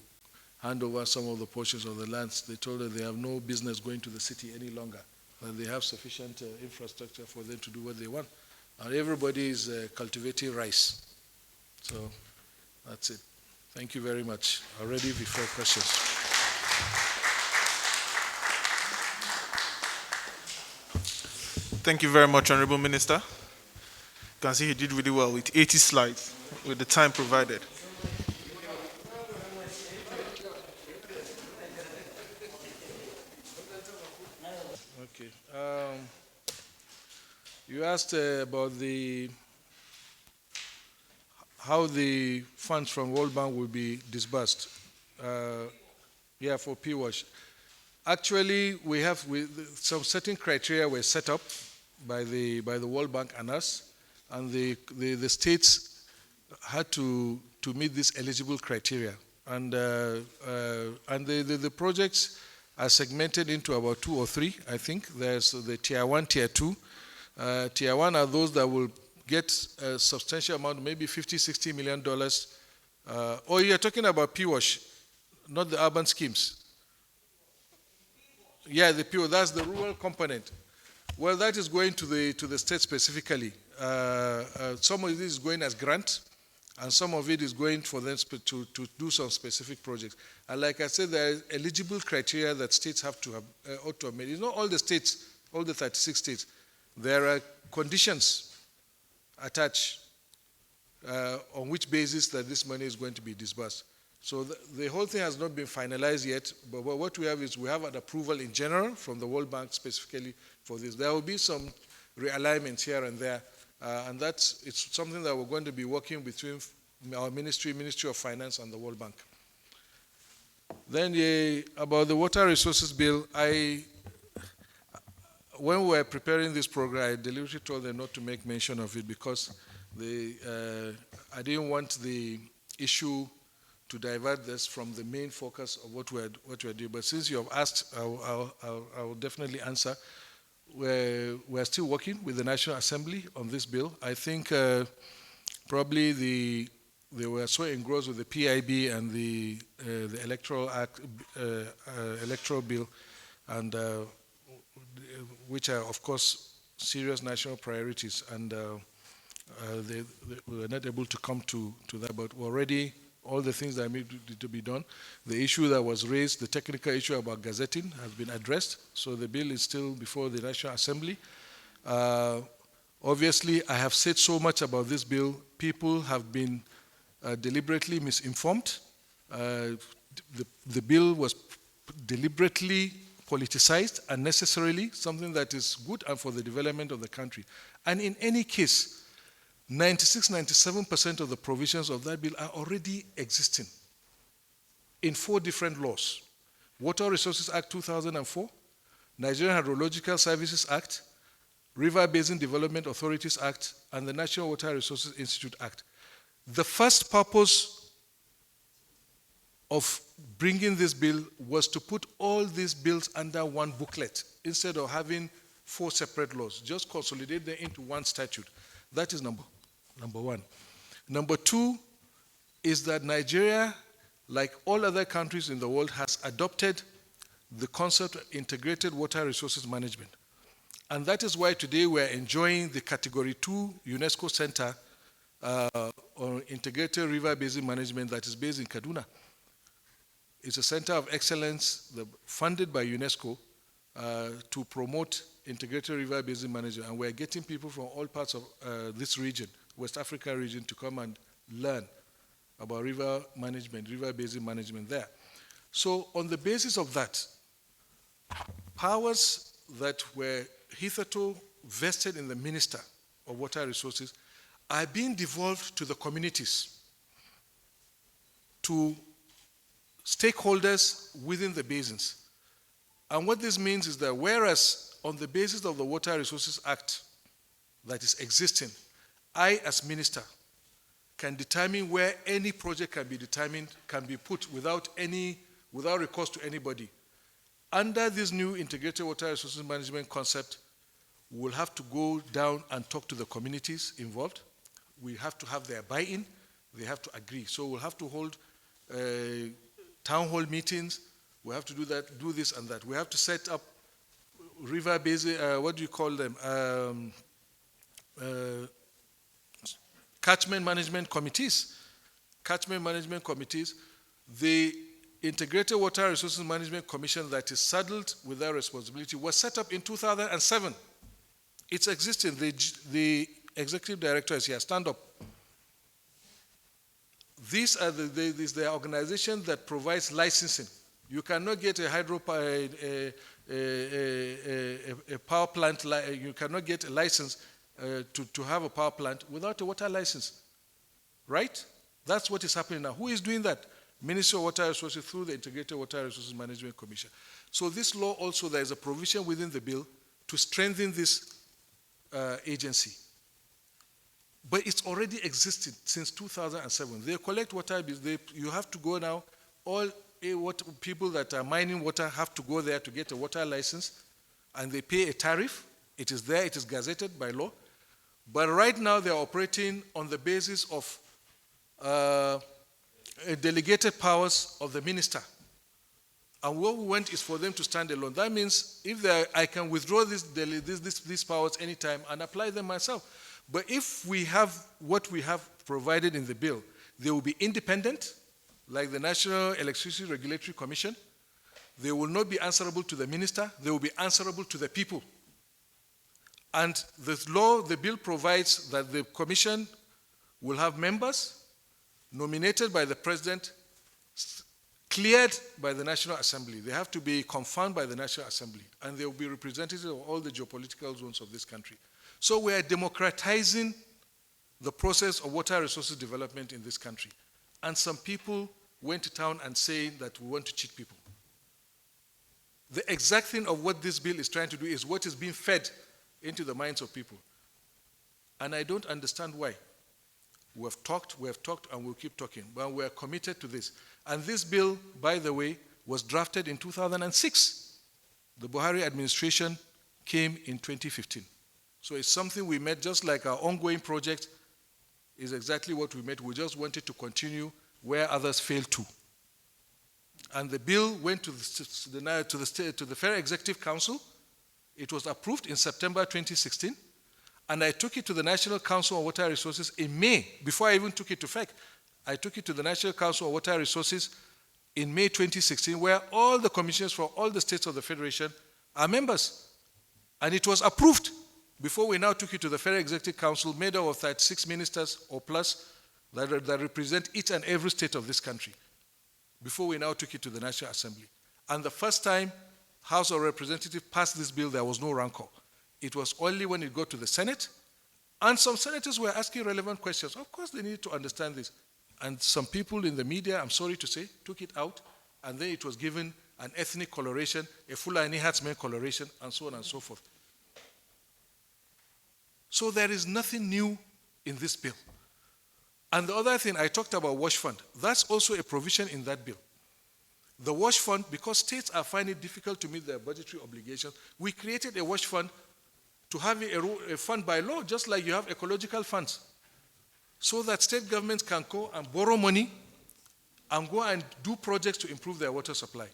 hand over some of the portions of the lands, they told us they have no business going to the city any longer, that they have sufficient infrastructure for them to do what they want. And everybody is cultivating rice. So that's it. Thank you very much. I'm ready before questions. Thank you very much, Honorable Minister. You can see he did really well with 80 slides with the time provided. Okay. You asked about how the funds from World Bank will be disbursed. Yeah, for PWASH. Actually, we have some certain criteria were set up by the World Bank and us, and the states had to meet this eligible criteria. And the projects are segmented into about 2 or 3, I think. There's the Tier 1, Tier 2. Tier 1 are those that will get a substantial amount, maybe $50, $60 million. Or you're talking about PWASH, not the urban schemes. Yeah, the PWASH, that's the rural component. Well, that is going to the state specifically. Some of it is going as grant, and some of it is going for them to do some specific projects. And like I said, there are eligible criteria that states have to have, ought to have made. It's not all the states, all the 36 states. There are conditions attached on which basis that this money is going to be disbursed. So the whole thing has not been finalized yet, but what we have is we have an approval in general from the World Bank specifically for this. There will be some realignments here and there, and it's something that we're going to be working between our Ministry of Finance and the World Bank. Then about the Water Resources Bill, when we were preparing this program, I deliberately told them not to make mention of it because I didn't want the issue to divert this from the main focus of what we're doing. But since you have asked, I will definitely answer. We're still working with the National Assembly on this bill. I think probably they were so engrossed with the PIB and the electoral bill, and which are, of course, serious national priorities, and they were not able to come to that. But already, all the things that need to be done, the issue that was raised, the technical issue about gazetting, has been addressed. So the bill is still before the National Assembly. Obviously, I have said so much about this bill. People have been deliberately misinformed. The bill was deliberately politicized unnecessarily, something that is good and for the development of the country. And in any case, 96-97% of the provisions of that bill are already existing in 4 different laws. Water Resources Act 2004, Nigerian Hydrological Services Act, River Basin Development Authorities Act, and the National Water Resources Institute Act. The first purpose of bringing this bill was to put all these bills under one booklet instead of having 4 separate laws. Just consolidate them into one statute. That is number one. Number 2 is that Nigeria, like all other countries in the world, has adopted the concept of integrated water resources management. And that is why today we are enjoying the Category 2 UNESCO Center on Integrated River Basin Management that is based in Kaduna. It's a center of excellence funded by UNESCO to promote integrated river basin management. And we're getting people from all parts of this region, West Africa region, to come and learn about river management, river basin management there. So on the basis of that, powers that were hitherto vested in the Minister of Water Resources are being devolved to the communities, to stakeholders within the basins. And what this means is that whereas on the basis of the Water Resources Act that is existing, I as minister can determine where any project can be determined, can be put without recourse to anybody. Under this new integrated water resources management concept, we'll have to go down and talk to the communities involved. We have to have their buy-in. They have to agree. So we'll have to hold town hall meetings. We have to do that, do this and that. We have to set up river basin, what do you call them? Catchment management committees. Catchment management committees. The Integrated Water Resources Management Commission that is saddled with that responsibility was set up in 2007. It's existing. The executive director is here. Stand up. These are the organization that provides licensing. You cannot get a power plant. You cannot get a license to have a power plant without a water license, right? That's what is happening now. Who is doing that? Ministry of Water Resources through the Integrated Water Resources Management Commission. So this law also, there is a provision within the bill to strengthen this agency. But it's already existed since 2007. They collect water bills. You have to go now, all people that are mining water have to go there to get a water license, and they pay a tariff. It is there, it is gazetted by law. But right now they are operating on the basis of delegated powers of the minister. And what we want is for them to stand alone. That means if I can withdraw these powers anytime and apply them myself. But if we have what we have provided in the bill, they will be independent, like the National Electricity Regulatory Commission. They will not be answerable to the minister. They will be answerable to the people. And the bill provides that the commission will have members nominated by the president, cleared by the National Assembly. They have to be confirmed by the National Assembly, and they will be representatives of all the geopolitical zones of this country. So we are democratizing the process of water resources development in this country. And some people went to town and saying that we want to cheat people. The exact thing of what this bill is trying to do is what is being fed into the minds of people. And I don't understand why. We have talked, and we'll keep talking. But we are committed to this. And this bill, by the way, was drafted in 2006. The Buhari administration came in 2015. So it's something we met, just like our ongoing project. is exactly what we meant. We just wanted to continue where others failed to. And the bill went to the Federal Executive Council. It was approved in September 2016. And I took it to the National Council on Water Resources in May, before I even took it to FEC. I took it to the National Council on Water Resources in May 2016, where all the commissioners from all the states of the Federation are members. And it was approved before we now took it to the Federal Executive Council, made up of 36 ministers or plus that represent each and every state of this country, before we now took it to the National Assembly. And the first time House of Representatives passed this bill, there was no rancor. It was only when it got to the Senate, and some senators were asking relevant questions. Of course, they needed to understand this. And some people in the media, I'm sorry to say, took it out, and then it was given an ethnic coloration, a Fulani herdsman coloration, and so on and so forth. So there is nothing new in this bill. And the other thing, I talked about wash fund. That's also a provision in that bill. The wash fund, because states are finding it difficult to meet their budgetary obligations, we created a wash fund to have a fund by law, just like you have ecological funds, so that state governments can go and borrow money and go and do projects to improve their water supply.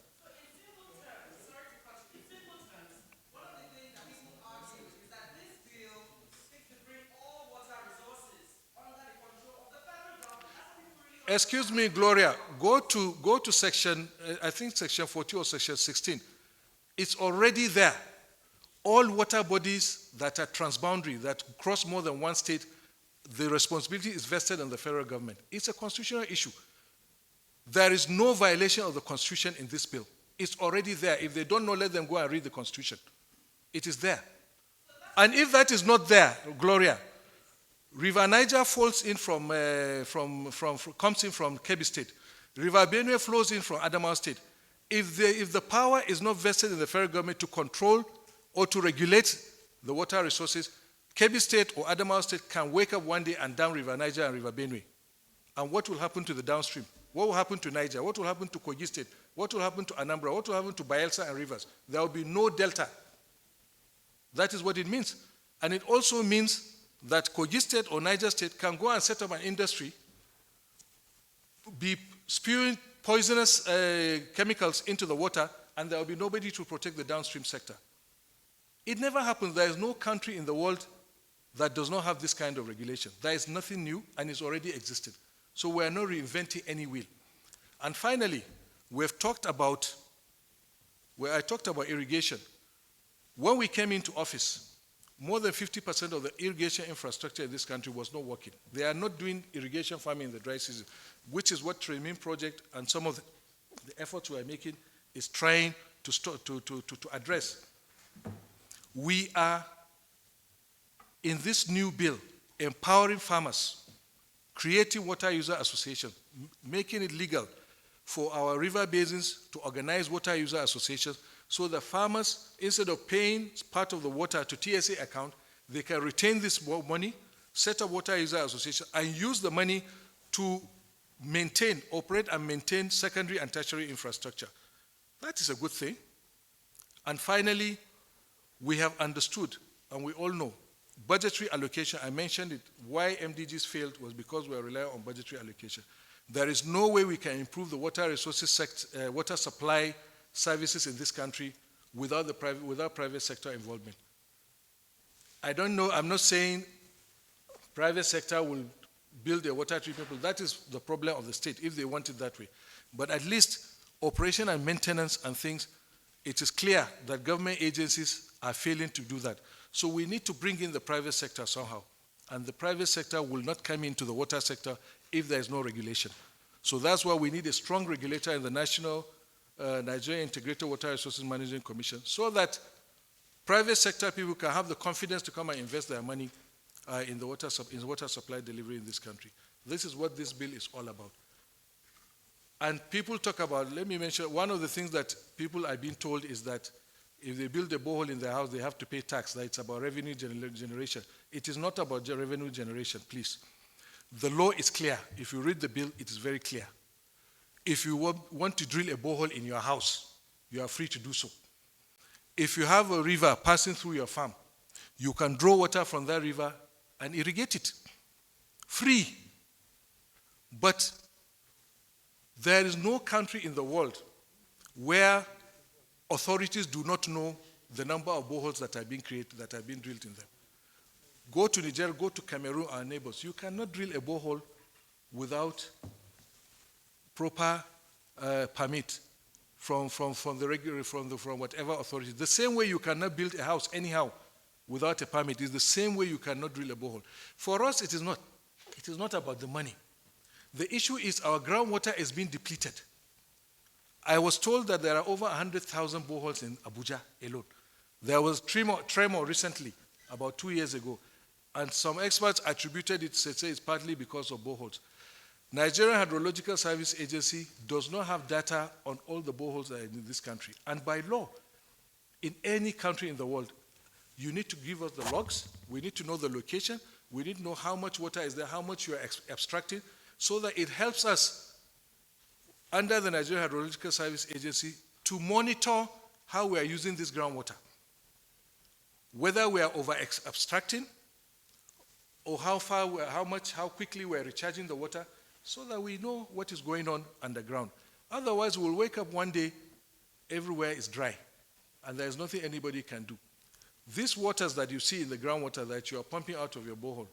Excuse me, Gloria, go to section, I think section 40 or section 16. It's already there. All water bodies that are transboundary, that cross more than one state, the responsibility is vested on the federal government. It's a constitutional issue. There is no violation of the Constitution in this bill. It's already there. If they don't know, let them go and read the Constitution. It is there. And if that is not there, Gloria, River Niger falls in comes in from Kebbi State. River Benue flows in from Adamawa State. If the power is not vested in the federal government to control or to regulate the water resources, Kebbi State or Adamawa State can wake up one day and dam River Niger and River Benue. And what will happen to the downstream? What will happen to Niger? What will happen to Kogi State? What will happen to Anambra? What will happen to Bayelsa and rivers? There will be no delta. That is what it means. And it also means that Kogi State or Niger State can go and set up an industry, be spewing poisonous chemicals into the water, and there will be nobody to protect the downstream sector. It never happens. There is no country in the world that does not have this kind of regulation. There is nothing new, and it's already existed. So we are not reinventing any wheel. And finally, I talked about irrigation. When we came into office, more than 50% of the irrigation infrastructure in this country was not working. They are not doing irrigation farming in the dry season, which is what Tremim Project and some of the efforts we are making is trying to address. We are, in this new bill, empowering farmers, creating water user associations, making it legal for our river basins to organize water user associations, so the farmers, instead of paying part of the water to TSA account, they can retain this money, set up water user association, and use the money to operate and maintain secondary and tertiary infrastructure. That is a good thing. And finally, we have understood, and we all know, budgetary allocation. I mentioned it. Why MDGs failed was because we are relying on budgetary allocation. There is no way we can improve the water resources sector, water supply services in this country without private sector involvement. I don't know, I'm not saying private sector will build a water treatment plant. That is the problem of the state, if they want it that way. But at least operation and maintenance and things, it is clear that government agencies are failing to do that. So we need to bring in the private sector somehow. And the private sector will not come into the water sector if there is no regulation. So that's why we need a strong regulator in the National Nigeria Integrated Water Resources Management Commission, so that private sector people can have the confidence to come and invest their money in the water supply delivery in this country. This is what this bill is all about. And people talk about, let me mention, one of the things that people are being told is that if they build a borehole in their house, they have to pay tax, that it's about revenue generation. It is not about revenue generation, please. The law is clear. If you read the bill, it is very clear. If you want to drill a borehole in your house, you are free to do so. If you have a river passing through your farm, you can draw water from that river and irrigate it free. But there is no country in the world where authorities do not know the number of boreholes that are being created, that are being drilled in them. Go to Niger, go to Cameroon, our neighbors. You cannot drill a borehole without proper permit from whatever authority. The same way you cannot build a house anyhow without a permit is the same way you cannot drill a borehole. For us, it is not. It is not about the money. The issue is our groundwater is being depleted. I was told that there are over 100,000 boreholes in Abuja alone. There was tremor recently, about 2 years ago, and some experts attributed it, say it's partly because of boreholes. Nigerian Hydrological Service Agency does not have data on all the boreholes that are in this country. And by law, in any country in the world, you need to give us the logs, we need to know the location, we need to know how much water is there, how much you are abstracting, so that it helps us under the Nigerian Hydrological Service Agency to monitor how we are using this groundwater. Whether we are over-abstracting or how quickly we are recharging the water, so that we know what is going on underground. Otherwise, we'll wake up one day, everywhere is dry, and there is nothing anybody can do. These waters that you see in the groundwater that you are pumping out of your borehole,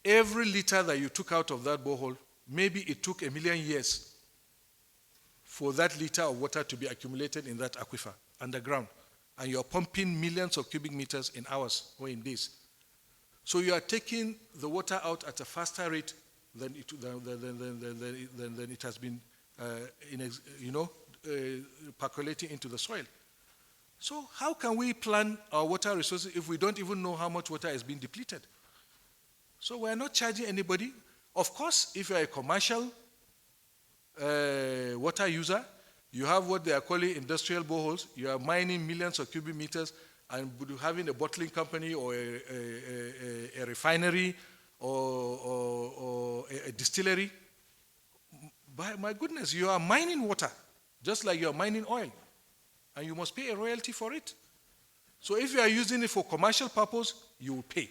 every liter that you took out of that borehole, maybe it took 1 million years for that liter of water to be accumulated in that aquifer underground. And you're pumping millions of cubic meters in hours or in days. So you are taking the water out at a faster rate than it has been, percolating into the soil. So how can we plan our water resources if we don't even know how much water is being depleted? So we're not charging anybody. Of course, if you're a commercial water user, you have what they are calling industrial boreholes. You are mining millions of cubic meters and having a bottling company or a refinery or a distillery. My goodness, you are mining water just like you are mining oil, and you must pay a royalty for it. So if you are using it for commercial purpose, you will pay.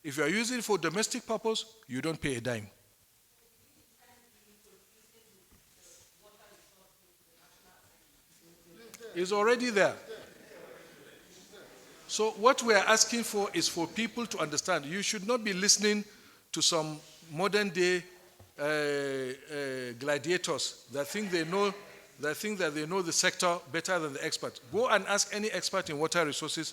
If you are using it for domestic purpose, you don't pay a dime. It's already there. So what we are asking for is for people to understand. You should not be listening to some modern day gladiators that think that they know the sector better than the experts. Go and ask any expert in water resources,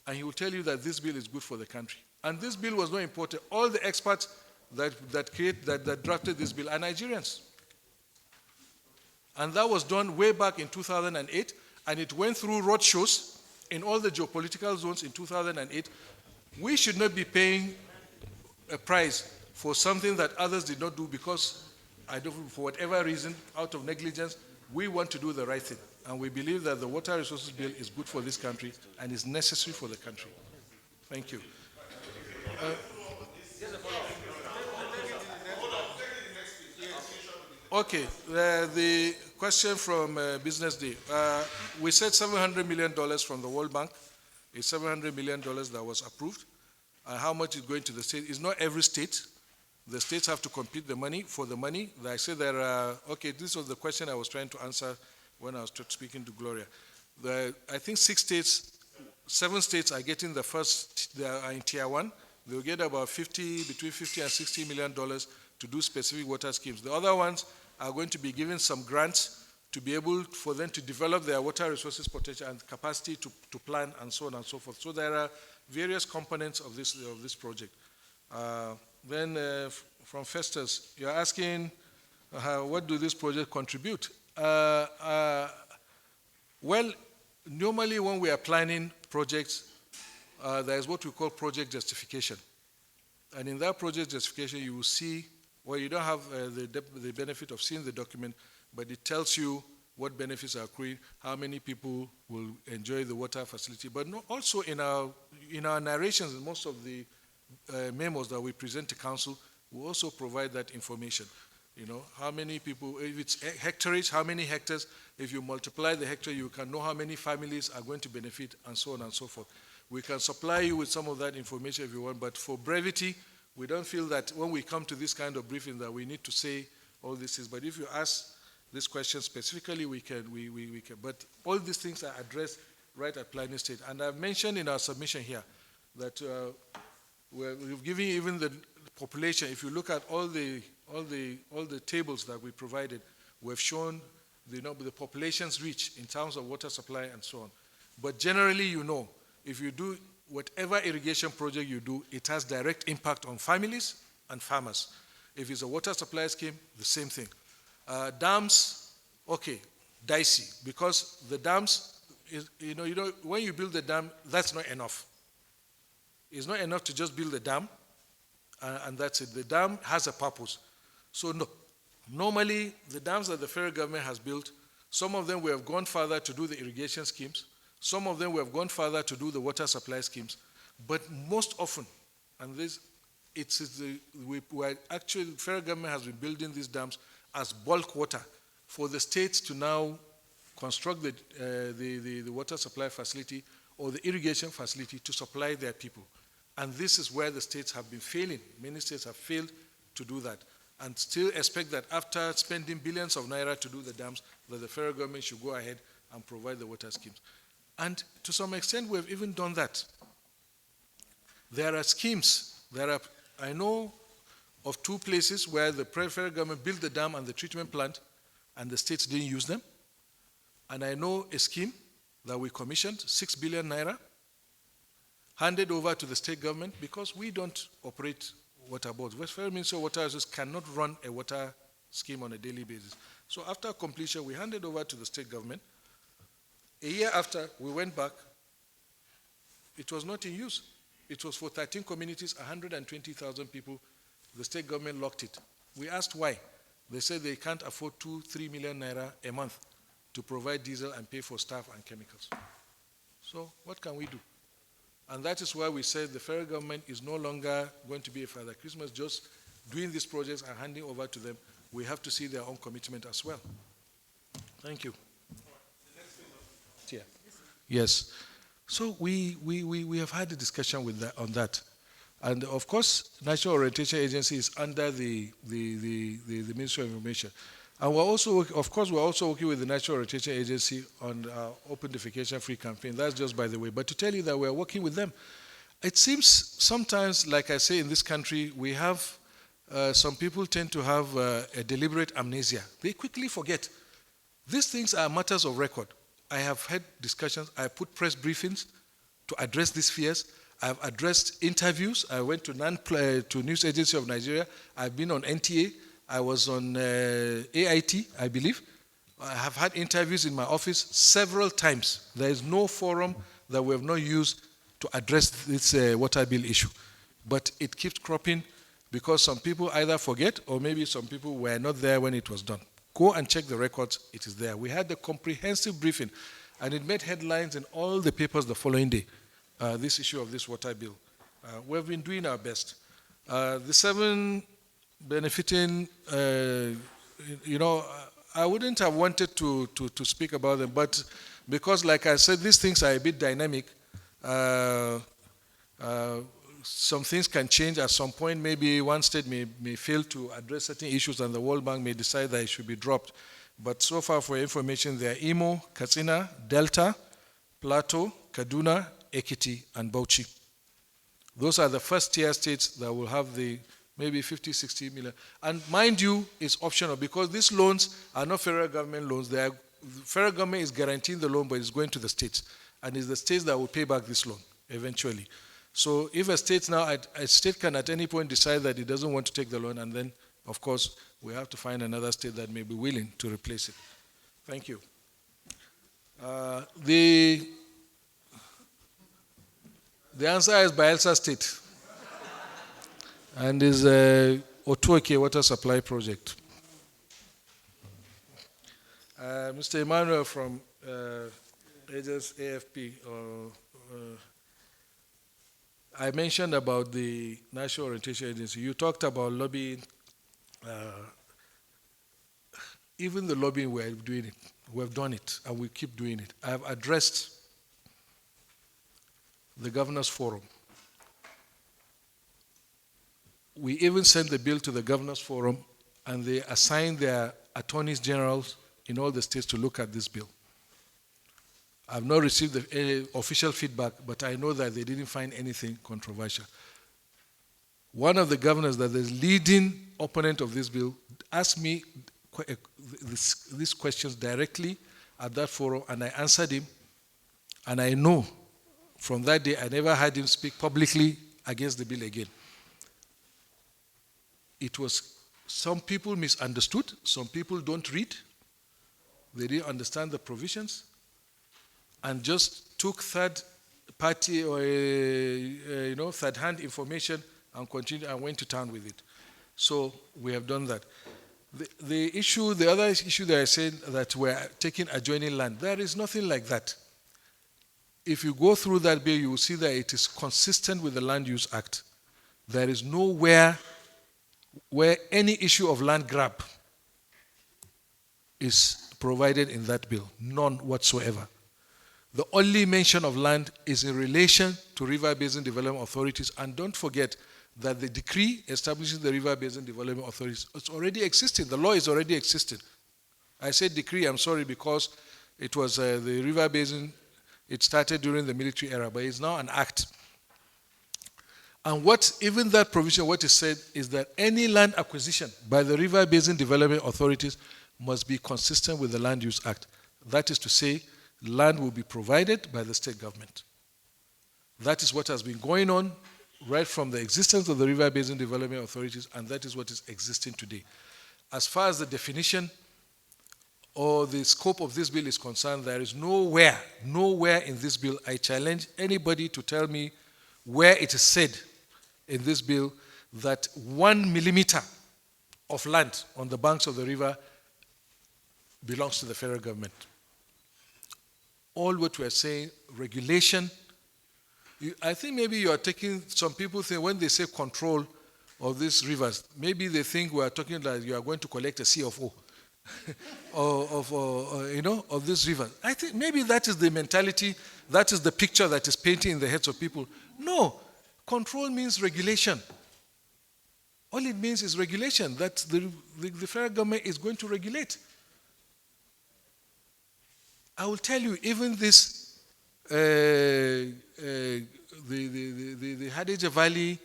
and he will tell you that this bill is good for the country. And this bill was not imported. All the experts that drafted this bill are Nigerians. And that was done way back in 2008, and it went through roadshows in all the geopolitical zones in 2008. We should not be paying a price for something that others did not do because, for whatever reason, out of negligence, we want to do the right thing. And we believe that the Water Resources Bill is good for this country and is necessary for the country. Thank you. Okay, the question from Business Day. We said $700 million from the World Bank. It's $700 million that was approved. How much is going to the state? It's not every state. The states have to compete for the money. I said there are, okay, this was the question I was trying to answer when I was speaking to Gloria. I think 7 states are getting the first, they are in tier 1. They'll get about between $50 and $60 million to do specific water schemes. The other ones are going to be given some grants to be able for them to develop their water resources potential and capacity to plan and so on and so forth. So there are various components of this project. Then from Festus, you're asking what do this project contribute? Well, normally when we are planning projects, there is what we call project justification. And in that project justification, you will see, well, you don't have the benefit of seeing the document, but it tells you what benefits are accruing, how many people will enjoy the water facility. But also in our narrations, in most of the memos that we present to council, we also provide that information. You know, how many people, if it's hectareage, how many hectares, if you multiply the hectare, you can know how many families are going to benefit, and so on and so forth. We can supply you with some of that information if you want, but for brevity, We don't feel that when we come to this kind of briefing that we need to say all these things. But if you ask this question specifically, we can. But all these things are addressed right at planning stage. And I've mentioned in our submission here that we've given even the population. If you look at all the tables that we provided, we've shown the population's reach in terms of water supply and so on. But generally, if you do whatever irrigation project you do, it has direct impact on families and farmers. If it's a water supply scheme, the same thing. Dams, okay, dicey, because the dams, when you build the dam, that's not enough. It's not enough to just build a dam, and that's it. The dam has a purpose. So no, normally, the dams that the federal government has built, some of them we have gone further to do the irrigation schemes, some of them we have gone further to do the water supply schemes, but most often, and this, actually, the federal government has been building these dams as bulk water for the states to now construct the water supply facility or the irrigation facility to supply their people. And this is where the states have been failing. Many states have failed to do that, and still expect that after spending billions of naira to do the dams, that the federal government should go ahead and provide the water schemes. And to some extent, we've even done that. There are schemes. I know of 2 places where the federal government built the dam and the treatment plant, and the states didn't use them. And I know a scheme that we commissioned, 6 billion naira, handed over to the state government because we don't operate water boards. West Federal Ministry of Water Resources cannot run a water scheme on a daily basis. So after completion, we handed over to the state government. A year after, we went back. It was not in use. It was for 13 communities, 120,000 people. The state government locked it. We asked why. They said they can't afford 2-3 million naira a month to provide diesel and pay for staff and chemicals. So what can we do? And that is why we said the federal government is no longer going to be a Father Christmas just doing these projects and handing over to them. We have to see their own commitment as well. Thank you. Yeah. Yes. So we have had a discussion on that. And of course, National Orientation Agency is under the Ministry of Information. And we're also working with the National Irrigation Agency on Open Defecation Free campaign. That's just by the way. But to tell you that we're working with them, it seems sometimes, like I say, in this country, we have, some people tend to have a deliberate amnesia. They quickly forget. These things are matters of record. I have had discussions. I put press briefings to address these fears. I've addressed interviews. I went to News Agency of Nigeria. I've been on NTA. I was on AIT, I believe. I have had interviews in my office several times. There is no forum that we have not used to address this water bill issue. But it keeps cropping because some people either forget or maybe some people were not there when it was done. Go and check the records. It is there. We had a comprehensive briefing, and it made headlines in all the papers the following day, this issue of this water bill. We've been doing our best. The 7 benefiting, I wouldn't have wanted to speak about them, but because, like I said, these things are a bit dynamic. Some things can change at some point. Maybe one state may fail to address certain issues, and the World Bank may decide that it should be dropped. But so far, for information, there are Imo, Katsina, Delta, Plateau, Kaduna, Ekiti, and Bauchi. Those are the first-tier states that will have the maybe 50, 60 million. And mind you, it's optional because these loans are not federal government loans. The federal government is guaranteeing the loan, but it's going to the states. And it's the states that will pay back this loan eventually. So if a state can at any point decide that it doesn't want to take the loan, and then, of course, we have to find another state that may be willing to replace it. Thank you. The answer is Bayelsa State. And is a Otuoke water supply project. Mr. Emmanuel from AFP. I mentioned about the National Orientation Agency. You talked about lobbying. Even the lobbying, we're doing it. We've done it, and we keep doing it. I have addressed the Governors Forum. We even sent the bill to the Governors Forum, and they assigned their attorneys generals in all the states to look at this bill. I've not received any official feedback, but I know that they didn't find anything controversial. One of the governors that is leading opponent of this bill asked me these questions directly at that forum, and I answered him, and I know from that day I never heard him speak publicly against the bill again. It was, some people misunderstood, some people don't read, they didn't understand the provisions, and just took third party or third hand information and continued and went to town with it. So we have done that. The other issue that I said that we're taking adjoining land, there is nothing like that. If you go through that bill, you will see that it is consistent with the Land Use Act. There is nowhere where any issue of land grab is provided in that bill, none whatsoever. The only mention of land is in relation to River Basin Development Authorities, and don't forget that the decree establishing the River Basin Development Authorities is already existing. The law is already existing. I said decree, I'm sorry, because it was the River Basin, it started during the military era, but it's now an act. And what even that provision, what is said is that any land acquisition by the River Basin Development Authorities must be consistent with the Land Use Act. That is to say, land will be provided by the state government. That is what has been going on right from the existence of the River Basin Development Authorities, and that is what is existing today. As far as the definition or the scope of this bill is concerned, there is nowhere in this bill, I challenge anybody to tell me where it is said in this bill that 1 millimeter of land on the banks of the river belongs to the federal government. All what we are saying, regulation. I think maybe you are taking, some people think when they say control of these rivers, maybe they think we are talking that you are going to collect a CFO of this river. I think maybe that is the mentality, that is the picture that is painting in the heads of people. No, control means regulation. All it means is regulation, that the federal government is going to regulate. I will tell you, even this, the Hadija Valley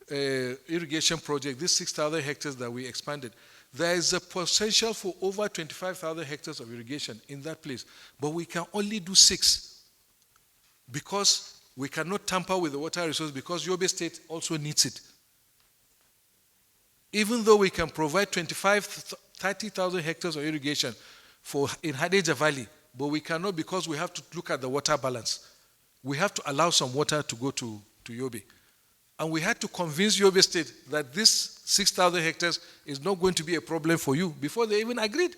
Irrigation Project, this 6,000 hectares that we expanded, there is a potential for over 25,000 hectares of irrigation in that place. But we can only do 6 because we cannot tamper with the water resource because Yobe State also needs it. Even though we can provide 30,000 hectares of irrigation in Hadija Valley, but we cannot because we have to look at the water balance. We have to allow some water to go to Yobe. And we had to convince Yobe State that this 6,000 hectares is not going to be a problem for you before they even agreed.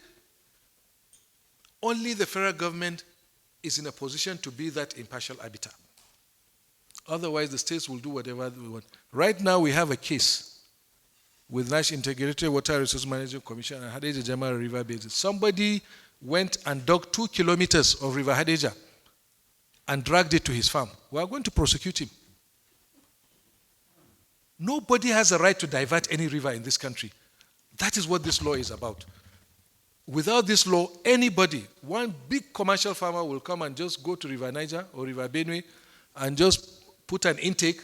Only the federal government is in a position to be that impartial arbiter. Otherwise, the states will do whatever they want. Right now, we have a case with National Integrated Water Resource Management Commission and Hadija Jama River Basin. Somebody went and dug 2 kilometers of River Hadija and dragged it to his farm. We are going to prosecute him. Nobody has a right to divert any river in this country. That is what this law is about. Without this law, anybody, one big commercial farmer will come and just go to River Niger or River Benue and just put an intake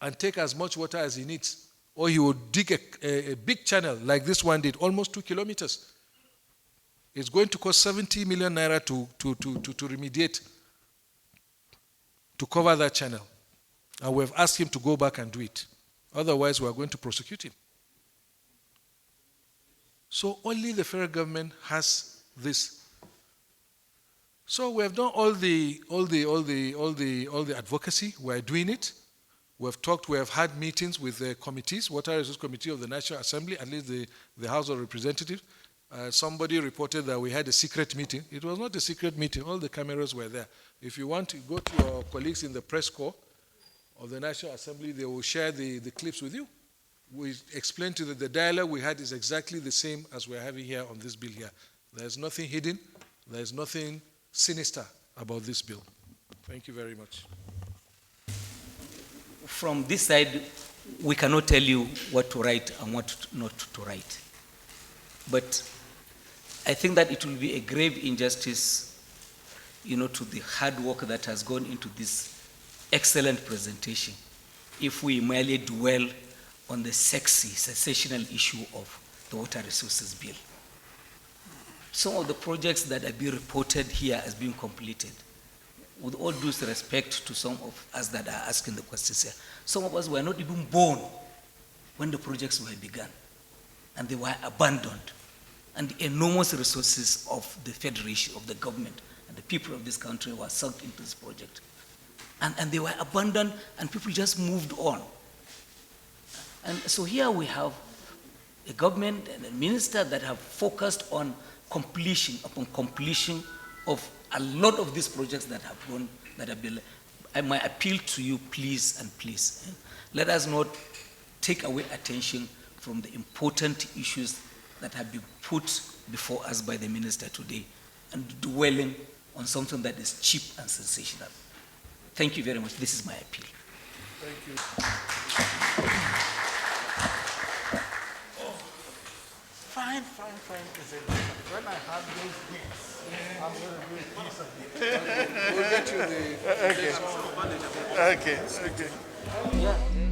and take as much water as he needs. Or he will dig a big channel like this one did, almost 2 kilometers. It's going to cost 70 million naira to remediate, to cover that channel. And we have asked him to go back and do it. Otherwise, we are going to prosecute him. So only the federal government has this. So we have done all the advocacy. We are doing it. We have talked. We have had meetings with the committees, Water Resource Committee of the National Assembly, at least the House of Representatives. Somebody reported that we had a secret meeting. It was not a secret meeting. All the cameras were there. If you want to go to your colleagues in the press corps of the National Assembly, they will share the clips with you. We explained to the dialogue we had is exactly the same as we're having here on this bill here. There's nothing hidden. There's nothing sinister about this bill. Thank you very much. From this side, we cannot tell you what to write and what not to write. But I think that it will be a grave injustice, to the hard work that has gone into this excellent presentation if we merely dwell on the sexy, sensational issue of the Water Resources Bill. Some of the projects that are being reported here as being completed, with all due respect to some of us that are asking the questions here, some of us were not even born when the projects were begun, and they were abandoned. And the enormous resources of the federation, of the government, and the people of this country were sunk into this project. And they were abandoned, and people just moved on. And so here we have a government and a minister that have focused on completion upon completion of a lot of these projects that have gone, that have been. My appeal to you, please and please, let us not take away attention from the important issues that have been put before us by the minister today and dwelling on something that is cheap and sensational. Thank you very much. This is my appeal. Thank you. Fine. When I have those things, I'm going to do a piece of it. We'll get you the... Okay. Yeah.